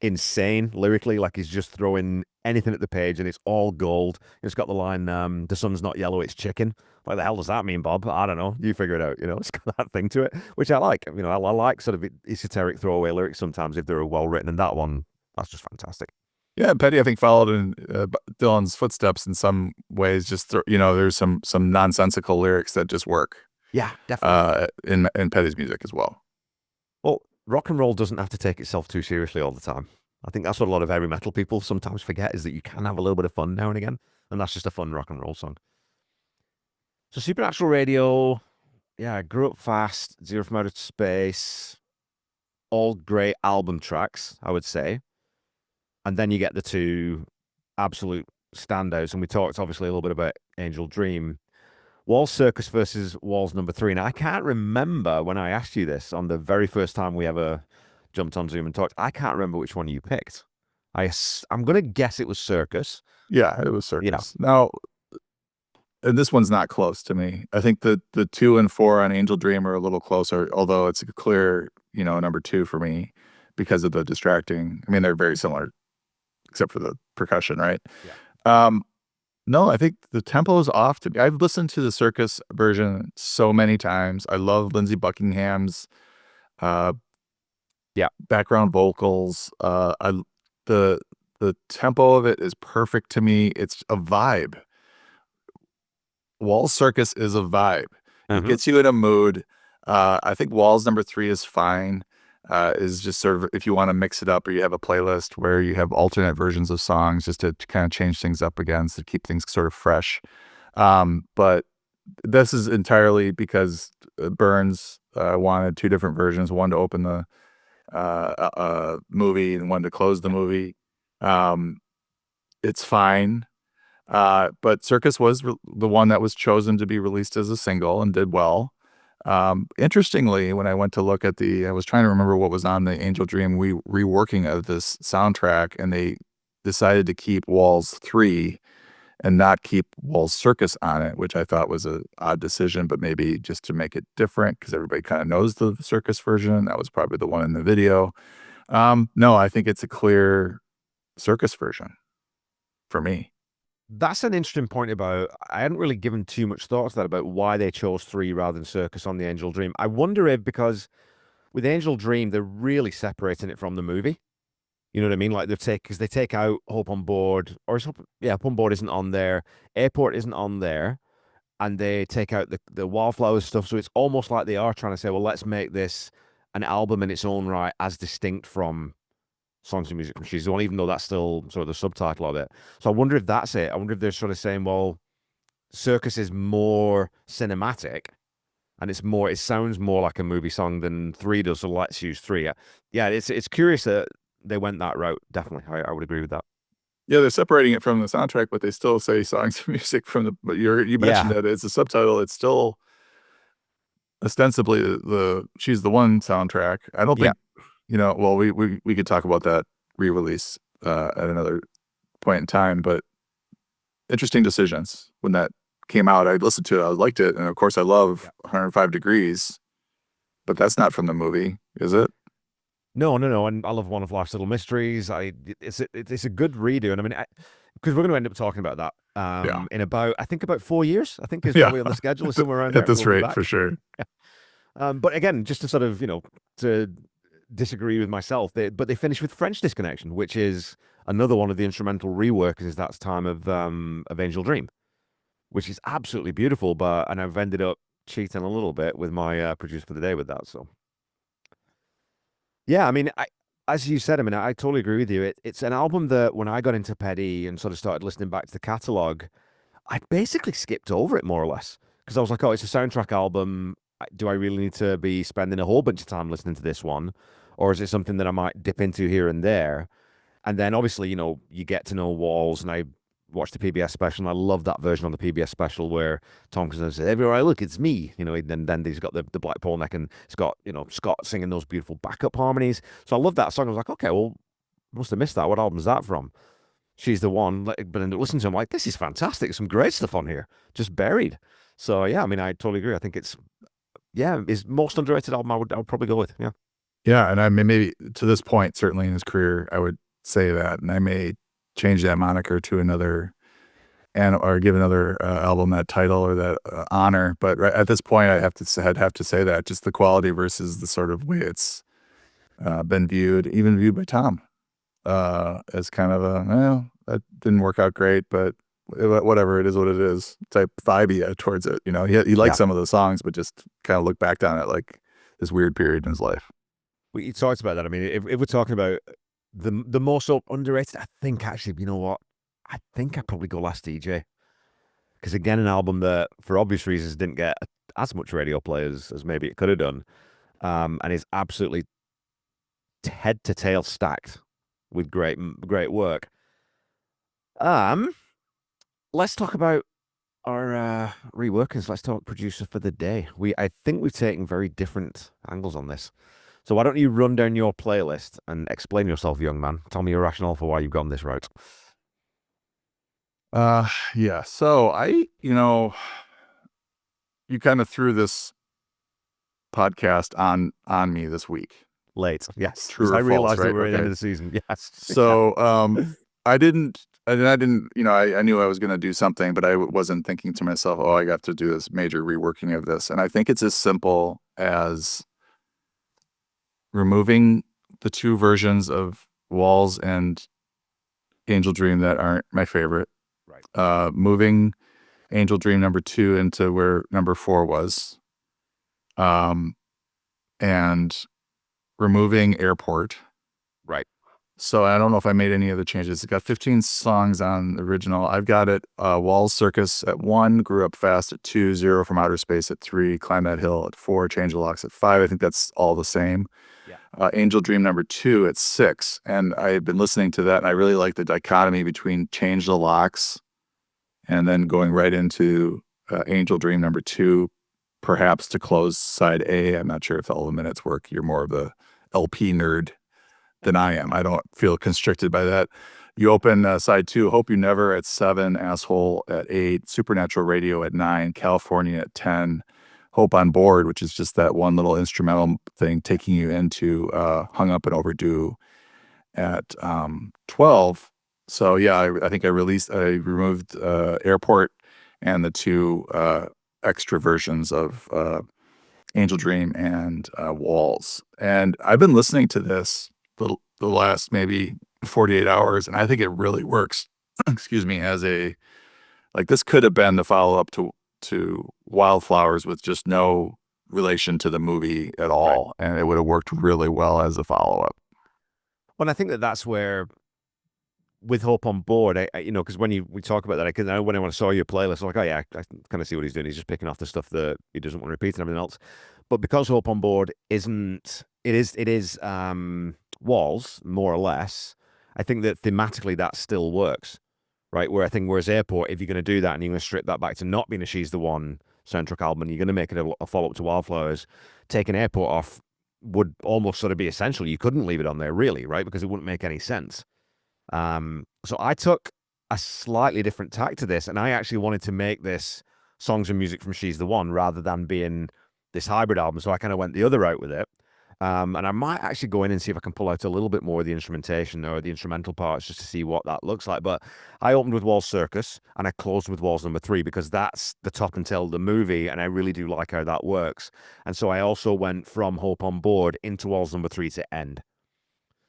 insane lyrically. Like, he's just throwing anything at the page and it's all gold. It's got the line, the sun's not yellow, it's chicken. Like, the hell does that mean, Bob? I don't know. You figure it out. It's got that thing to it, which I like. I like sort of esoteric throwaway lyrics sometimes if they're well written, and that one, that's just fantastic. Yeah, Petty, I think, followed in Dylan's footsteps in some ways. Just there's some nonsensical lyrics that just work. Yeah, definitely. In Petty's music as well. Well, rock and roll doesn't have to take itself too seriously all the time. I think that's what a lot of heavy metal people sometimes forget, is that you can have a little bit of fun now and again, and that's just a fun rock and roll song. So Supernatural Radio, yeah, grew up fast, Zero from Outer Space, all great album tracks, I would say. And then you get the two absolute standouts. And we talked obviously a little bit about Angel Dream. Walls Circus versus Walls number three. Now, I can't remember when I asked you this on the very first time we ever jumped on Zoom and talked. I can't remember which one you picked. I'm going to guess it was Circus. Yeah, it was Yeah. Circus. Now, and this one's not close to me. I think the 2 and 4 on Angel Dream are a little closer, although it's a clear, number 2 for me because of the distracting. I mean, they're very similar, except for the percussion, right? Yeah. No, I think the tempo is off to me. I've listened to the Circus version so many times. I love Lindsey Buckingham's uh, Yeah. background vocals. The the tempo of it is perfect to me. It's a vibe. Walls Circus is a vibe. It gets you in a mood. I think Walls number 3 is fine. Is just sort of if you want to mix it up or you have a playlist where you have alternate versions of songs just to kind of change things up again to keep things sort of fresh. But this is entirely because Burns wanted 2 different versions, one to open the movie and one to close the movie. It's fine. But Circus was the one that was chosen to be released as a single and did well. Interestingly, when I went to look at I was trying to remember what was on the Angel Dream reworking of this soundtrack, and they decided to keep Walls 3 and not keep Walls Circus on it, which I thought was an odd decision, but maybe just to make it different because everybody kind of knows the Circus version. That was probably the one in the video. No, I think it's a clear Circus version for me. That's an interesting point about. I hadn't really given too much thought to that about why they chose 3 rather than Circus on the Angel Dream. I wonder if because with Angel Dream, they're really separating it from the movie. You know what I mean? Like because they take out Hope on Board, or Hope on Board isn't on there, Airport isn't on there, and they take out the Wildflowers stuff. So it's almost like they are trying to say, well, let's make this an album in its own right, as distinct from Songs and Music from She's the One, even though that's still sort of the subtitle of it. So I wonder if that's it. I wonder if they're sort of saying, well, Circus is more cinematic and it sounds more like a movie song than 3 does, so let's use 3. Yeah, it's curious that they went that route. Definitely. I would agree with that. Yeah, they're separating it from the soundtrack, but they still say Songs and Music from the but you mentioned Yeah. that it's a subtitle. It's still ostensibly the She's the One soundtrack. I don't Yeah. think well, we could talk about that re-release at another point in time, but interesting decisions when that came out. I listened to it, I liked it, and of course I love 105 Degrees, but that's not from the movie, is it? No. And I love One of Life's Little Mysteries. It's a good redo. And I mean, because we're going to end up talking about that Yeah. in about 4 years, I think is Yeah. probably on the schedule, is somewhere around there. At this We'll be rate, back. for sure. But again, just to sort of, to disagree with myself, but they finish with French Disconnection, which is another one of the instrumental reworks. Is That's Time of Angel Dream, which is absolutely beautiful. And I've ended up cheating a little bit with my producer for the day with that. So yeah, I mean, as you said, I mean, I totally agree with you. It's an album that when I got into Petty and sort of started listening back to the catalog, I basically skipped over it more or less because I was like, oh, it's a soundtrack album. Do I really need to be spending a whole bunch of time listening to this one? Or is it something that I might dip into here and there? And then obviously, you get to know Walls, and I watched the PBS special, and I love that version on the PBS special where Tom says, "Everywhere I look, it's me." And then he's got the black pole neck, and it's got Scott singing those beautiful backup harmonies. So I love that song. I was like, okay, well, must have missed that. What album is that from? She's the One. But then listening to him, like, this is fantastic. Some great stuff on here, just buried. So yeah, I mean, I totally agree. I think it's his most underrated album. I would probably go with. Yeah. Yeah, and I mean, maybe to this point, certainly in his career, I would say that, and I may change that moniker to another or give another album that title or that honor. But right at this point, I'd have to say that just the quality versus the sort of way it's been viewed, even viewed by Tom, as kind of that didn't work out great, but whatever, it is what it is type vibe towards it. He liked some of the songs, but just kind of look back on it like this weird period in his life. We talked about that. I mean, if we're talking about the more so underrated, I think actually, you know what? I think I'd probably go Last DJ because again, an album that, for obvious reasons, didn't get as much radio play as maybe it could have done, and is absolutely head to tail stacked with great work. Let's talk about our reworkings. Let's talk producer for the day. I think we've taken very different angles on this. So why don't you run down your playlist and explain yourself, young man? Tell me your rationale for why you've gone this route. Yeah. So you kind of threw this podcast on me this week. Late, yes. True or I false, realized that right? we're at the end Okay. of the season. Yes. So I didn't, I knew I was going to do something, but I wasn't thinking to myself, oh, I got to do this major reworking of this. And I think it's as simple as removing the two versions of Walls and Angel Dream that aren't my favorite. Right. Moving Angel Dream number 2 into where number 4 was. And removing Airport. Right. So I don't know if I made any other changes. It's got 15 songs on the original. I've got it Walls Circus at 1, Grew Up Fast at 2, Zero from Outer Space at 3, Climb That Hill at 4, Change the Locks at 5. I think that's all the same. Yeah. Angel Dream number 2 at 6. And I had been listening to that, and I really like the dichotomy between Change the Locks and then going right into Angel Dream number 2, perhaps to close side A. I'm not sure if all the minutes work. You're more of the LP nerd than I am. I don't feel constricted by that. You open side 2, Hope You Never at 7, Asshole at 8, Supernatural Radio at 9, California at 10, Hope on Board, which is just that one little instrumental thing taking you into Hung Up and Overdue at 12. So yeah, I think I removed Airport and the two extra versions of Angel Dream and Walls. And I've been listening to this the last maybe 48 hours, and I think it really works. Excuse me, this could have been the follow-up to Wildflowers with just no relation to the movie at all, and it would have worked really well as a follow-up. Well, I think that's where, with Hope on Board, because when we talk about that, when I saw your playlist, I was like, oh yeah, I kind of see what he's doing. He's just picking off the stuff that he doesn't want to repeat and everything else. But because Hope on Board it is Walls, more or less, I think that thematically that still works, right? Whereas Airport, if you're going to do that and you're going to strip that back to not being a She's the One soundtrack album, and you're going to make it a follow-up to Wildflowers, taking Airport off would almost sort of be essential. You couldn't leave it on there, really, right? Because it wouldn't make any sense. So I took a slightly different tack to this, and I actually wanted to make this songs and music from She's the One rather than being this hybrid album. So I kind of went the other route with it. And I might actually go in and see if I can pull out a little bit more of the instrumentation or the instrumental parts just to see what that looks like. But I opened with Walls Circus and I closed with Walls number 3 because that's the top and tail of the movie, and I really do like how that works. And so I also went from Hope on Board into Walls number 3 to end.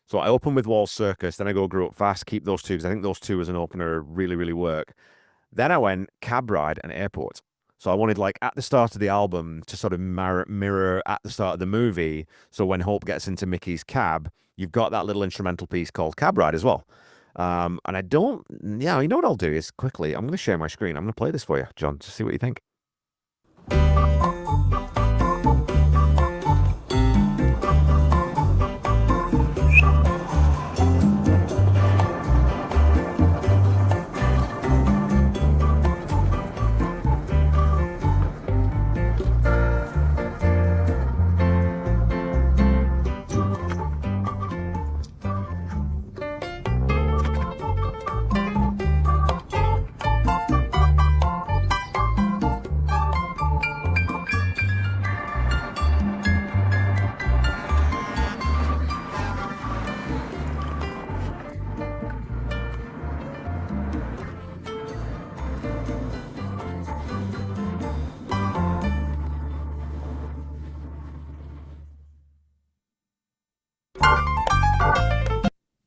So I open with Walls Circus, then I go Grew Up Fast, keep those two because I think those two as an opener really, really work. Then I went Cab Ride and Airport. So I wanted, like, at the start of the album to sort of mirror at the start of the movie. So when Hope gets into Mickey's cab, you've got that little instrumental piece called Cab Ride as well. And I don't, yeah, you know what I'll do is quickly, I'm going to share my screen. I'm going to play this for you, John, to see what you think.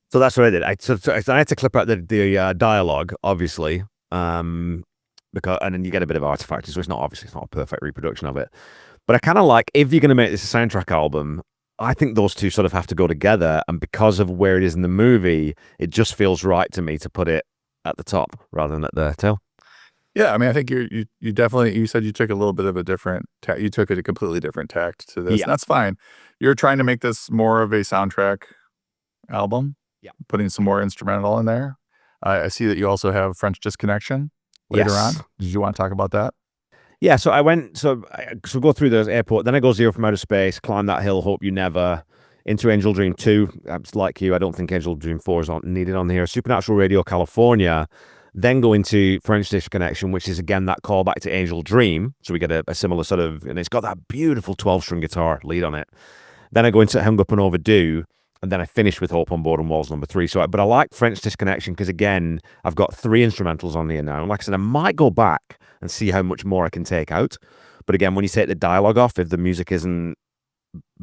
So that's what I did. I had to clip out the dialogue, obviously, because and then you get a bit of artifact, so it's not a perfect reproduction of it. But I kind of like, if you're going to make this a soundtrack album, I think those two sort of have to go together. And because of where it is in the movie, it just feels right to me to put it at the top rather than at the tail. Yeah, I mean, I think you definitely, you said you took a little bit of a different you took a completely different tact to this. Yeah. And that's fine. You're trying to make this more of a soundtrack album, Yeah. putting some more instrumental in there. I see that you also have French Disconnection later Yes. on. Did you want to talk about that? Yeah, so I went, so go through the airport, then I go Zero from Outer Space, Climb That Hill, Hope You Never, into Angel Dream 2. I'm like you, I don't think Angel Dream 4 is needed on here. Supernatural Radio California, then go into French Disconnection, which is again that callback to Angel Dream. So we get a similar sort of, and it's got that beautiful 12-string guitar lead on it. Then I go into Hung Up and Overdue, and then I finish with Hope on Board and Walls number 3. But I like French Disconnection because, again, I've got 3 instrumentals on here now. And like I said, I might go back and see how much more I can take out. But again, when you take the dialogue off, if the music isn't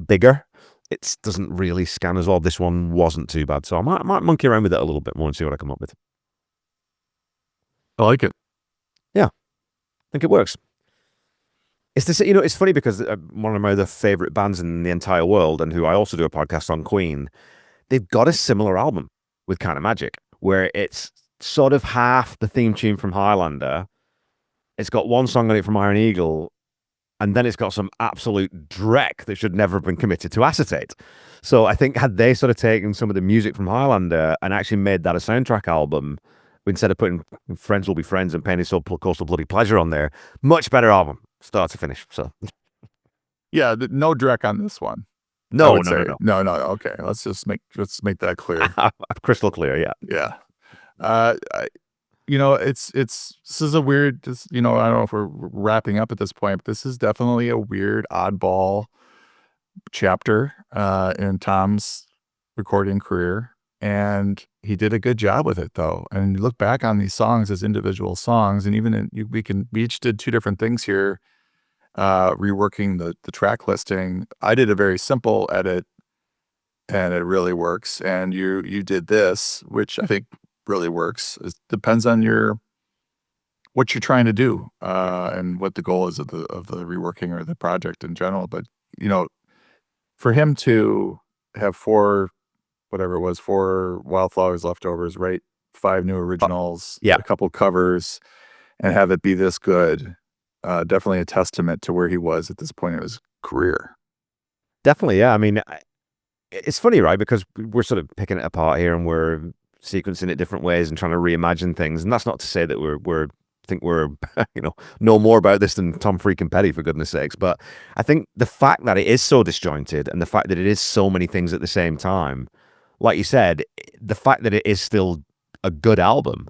bigger, it doesn't really scan as well. This one wasn't too bad. So I might monkey around with it a little bit more and see what I come up with. I like it. Yeah, I think it works. It's this, you know, it's funny because one of my other favorite bands in the entire world, and who I also do a podcast on, Queen, they've got a similar album with Kind of Magic, where it's sort of half the theme tune from Highlander. It's got one song on it from Iron Eagle, and then it's got some absolute dreck that should never have been committed to acetate. So I think had they sort of taken some of the music from Highlander and actually made that a soundtrack album, instead of putting Friends Will Be Friends and Pain Is So Coastal Bloody Pleasure on there, much better album, start to finish. So Yeah, no Drek on this one. no. No. Okay, let's make that clear. Crystal clear, yeah. Yeah. You know, this is a weird, you know, I don't know if we're wrapping up at this point, but this is definitely a weird oddball chapter in Tom's recording career. And he did a good job with it, though. And you look back on these songs as individual songs, and even we each did 2 different things here, reworking the track listing. I did a very simple edit, and it really works. And you did this, which I think really works. It depends on what you're trying to do, and what the goal is of the reworking or the project in general. But you know, for him to have 4 Wildflowers leftovers, right? 5 new originals, yeah. a couple covers, and have it be this good. Definitely a testament to where he was at this point in his career. Definitely, yeah. I mean, it's funny, right? Because we're sort of picking it apart here and we're sequencing it different ways and trying to reimagine things. And that's not to say that we're you know more about this than Tom freaking Petty, for goodness sakes. But I think the fact that it is so disjointed and the fact that it is so many things at the same time, like you said, the fact that it is still a good album.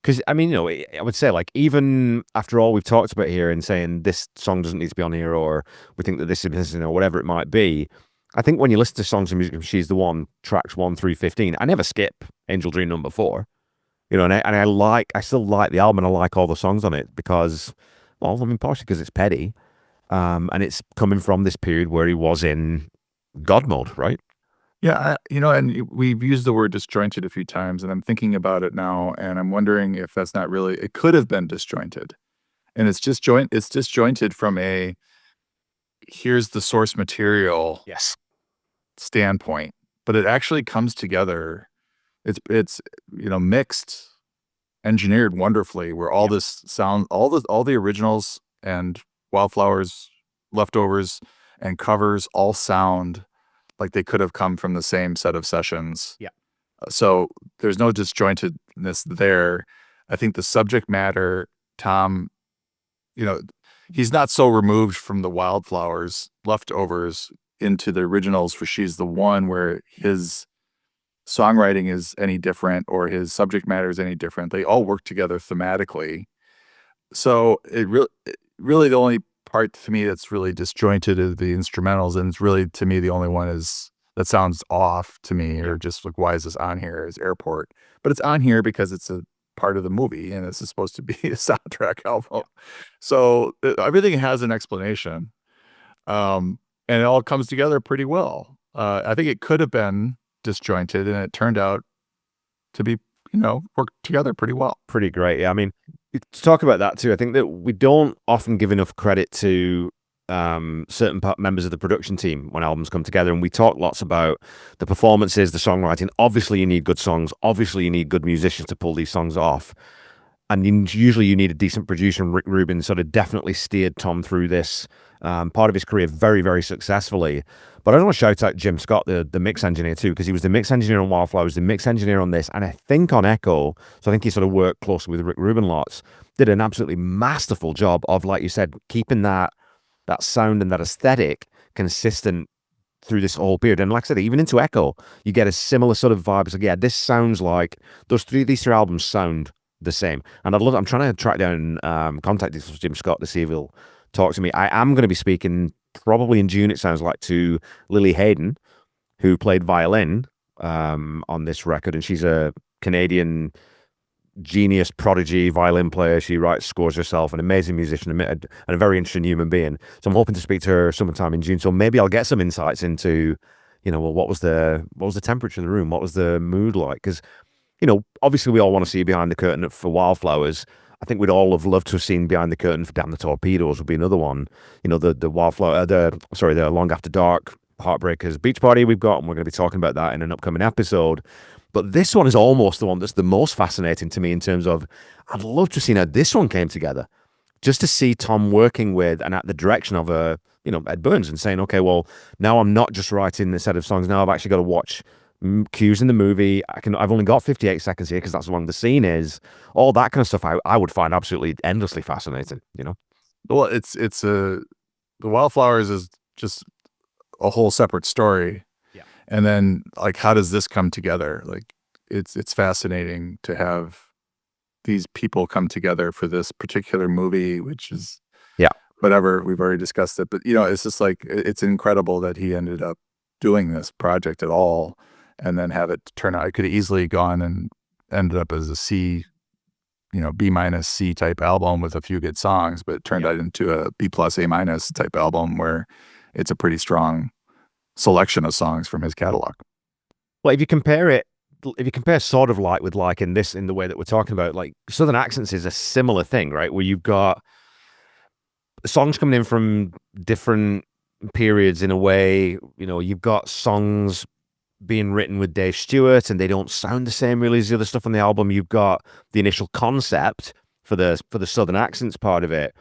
Because, I mean, you know, I would say, like, even after all we've talked about here and saying this song doesn't need to be on here, or we think that this is, you know, whatever it might be, I think when you listen to songs and music from She's the One, tracks 1 through 15, I never skip Angel Dream number 4. You know, and I still like the album, and I like all the songs on it because, well, I mean, partially because it's Petty, and it's coming from this period where he was in God mode, right? Yeah, you know, and we've used the word disjointed a few times, and I'm thinking about it now, and I'm wondering if that's not really, it could have been disjointed. And it's disjointed from a here's the source material Yes. standpoint, but it actually comes together. It's you know, mixed, engineered wonderfully, where all this sound, all the originals and Wildflowers, leftovers, and covers all sound like they could have come from the same set of sessions. Yeah. So there's no disjointedness there. I think the subject matter, Tom, you know, he's not so removed from the Wildflowers leftovers into the originals for She's the One, where his songwriting is any different or his subject matter is any different. They all work together thematically. So it really the only part to me that's really disjointed is the instrumentals, and it's really, to me, the only one is that sounds off to me, or just like, why is this on here, is Airport. But it's on here because it's a part of the movie and this is supposed to be a soundtrack album. So everything has an explanation, and it all comes together pretty well. I think it could have been disjointed, and it turned out to be, you know, worked together pretty well. Pretty great. Yeah. I mean, to talk about that too, I think that we don't often give enough credit to certain members of the production team when albums come together. And we talk lots about the performances, the songwriting. Obviously, you need good songs. Obviously, you need good musicians to pull these songs off. and usually you need a decent producer, and Rick Rubin sort of definitely steered Tom through this part of his career very, very successfully. But I want to shout out Jim Scott, the mix engineer too, because he was the mix engineer on Wildflowers, the mix engineer on this, and I think on Echo. So I think he sort of worked closely with Rick Rubin lots. Did an absolutely masterful job of, like you said, keeping that sound and that aesthetic consistent through this whole period. And like I said, even into Echo, you get a similar sort of vibe. It's like, yeah, this sounds like these three albums sound the same. And I'm trying to track down contact details with Jim Scott to see if he'll talk to me. I am going to be speaking probably in June, it sounds like, to Lily Hayden, who played violin on this record, and she's a Canadian genius prodigy violin player. She writes scores herself, an amazing musician, and a very interesting human being. So I'm hoping to speak to her sometime in June. So maybe I'll get some insights into, well, what was the temperature in the room? What was the mood like? Because, obviously we all want to see behind the curtain for Wildflowers. I think we'd all have loved to have seen behind the curtain for Damn the Torpedoes would be another one. The Wildflower, the Long After Dark Heartbreakers Beach Party we've got, and we're going to be talking about that in an upcoming episode. But this one is almost the one that's the most fascinating to me in terms of, I'd love to see how this one came together. Just to see Tom working with and at the direction of Ed Burns, and saying, okay, well, now I'm not just writing a set of songs. Now I've actually got to watch cues in the movie. I've only got 58 seconds here because that's how long the scene is. All that kind of stuff I would find absolutely endlessly fascinating, Well, the Wildflowers is just a whole separate story. Yeah. And then, like, how does this come together? Like, it's fascinating to have these people come together for this particular movie, which is, whatever, we've already discussed it. But, it's just like, it's incredible that he ended up doing this project at all and then have it turn out. It could have easily gone and ended up as a C, B minus C type album with a few good songs, but it turned out into a B plus A minus type album where it's a pretty strong selection of songs from his catalog. Well, if you compare sort of like with like in the way that we're talking about, like Southern Accents is a similar thing, right? Where you've got songs coming in from different periods in a way, you've got songs being written with Dave Stewart and they don't sound the same really as the other stuff on the album. You've got the initial concept for the Southern Accents part of it.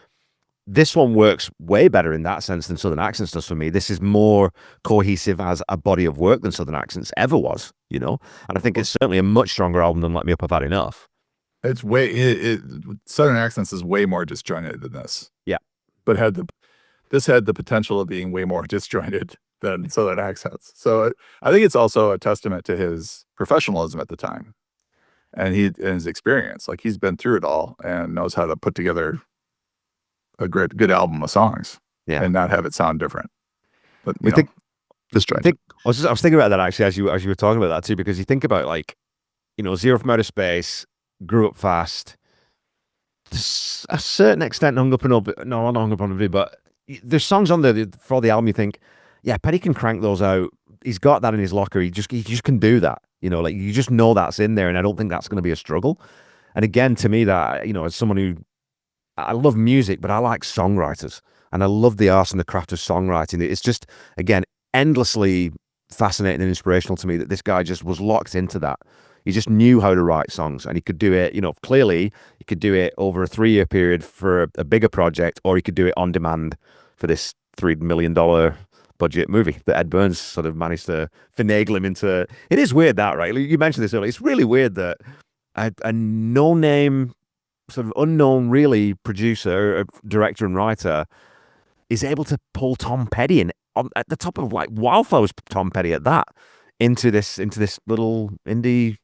This one works way better in that sense than Southern Accents does for me. This is more cohesive as a body of work than Southern Accents ever was, and I think it's certainly a much stronger album than Let Me Up, I've Had Enough. It's Southern Accents is way more disjointed than this. Yeah. But this had the potential of being way more disjointed than Southern Accents. So I think it's also a testament to his professionalism at the time and his experience. Like, he's been through it all and knows how to put together a good album of songs, and not have it sound different. But disjointed. I was thinking about that actually as you were talking about that too, because you think about, like, Zero from Outer Space, Grew Up Fast, to a certain extent hung up on Oblivion, but there's songs on there for the album you think, yeah, Petty can crank those out. He's got that in his locker. He just can do that. Like, you just know that's in there, and I don't think that's going to be a struggle. And again, to me, that as someone who, I love music, but I like songwriters, and I love the art and the craft of songwriting. It's just, again, endlessly fascinating and inspirational to me that this guy just was locked into that. He just knew how to write songs, and he could do it, clearly he could do it over a 3-year period for a bigger project, or he could do it on demand for this $3 million budget movie that Ed Burns sort of managed to finagle him into. It is weird that, right? You mentioned this earlier. It's really weird that a no-name, sort of unknown, really, producer, director, and writer is able to pull Tom Petty in at the top of, like, Wildflowers, Tom Petty at that, into this little indie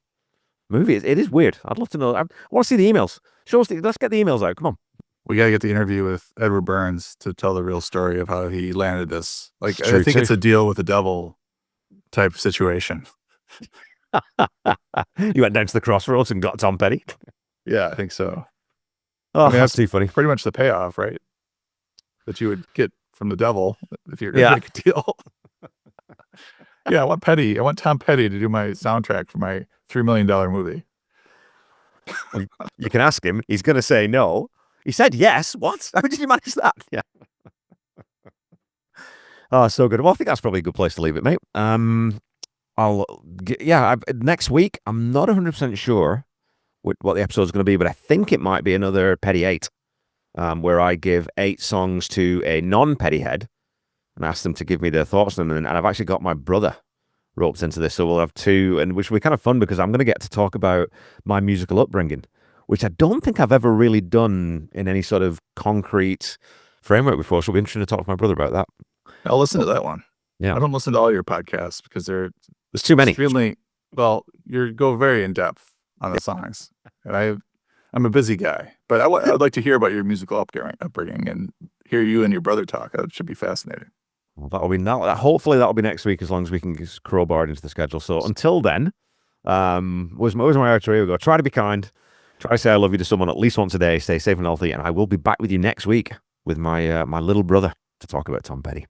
movie. It is weird. I'd love to know. I want to see the emails. Let's get the emails out. Come on. We got to get the interview with Edward Burns to tell the real story of how he landed this. Like, It's true, I think too. it's a deal with the devil type situation. You went down to the crossroads and got Tom Petty. Yeah, I think so. Oh, that's too funny. Pretty much the payoff, right? That you would get from the devil if you're going to make a deal. Yeah, I want Tom Petty to do my soundtrack for my $3 million movie. You can ask him. He's going to say no. He said yes. What? How did you manage that? Yeah. Oh, so good. Well, I think that's probably a good place to leave it, mate. Next week, I'm not 100% sure what the episode is going to be, but I think it might be another Petty 8, where I give 8 songs to a non-Petty head and ask them to give me their thoughts on them. And I've actually got my brother roped into this, so we'll have 2, and which will be kind of fun because I'm going to get to talk about my musical upbringing, which I don't think I've ever really done in any sort of concrete framework before. So it'll be interesting to talk to my brother about that. I'll listen to that one. Yeah. I don't listen to all your podcasts because they're There's too many. extremely well. You go very in depth on the songs, and I'm a busy guy, but I'd like to hear about your musical upbringing and hear you and your brother talk. That should be fascinating. Well, that'll be now. Hopefully, that'll be next week as long as we can just crowbar it into the schedule. So until then, where's my outro? We go. Try to be kind. Try to say I love you to someone at least once a day. Stay safe and healthy, and I will be back with you next week with my my little brother to talk about Tom Petty.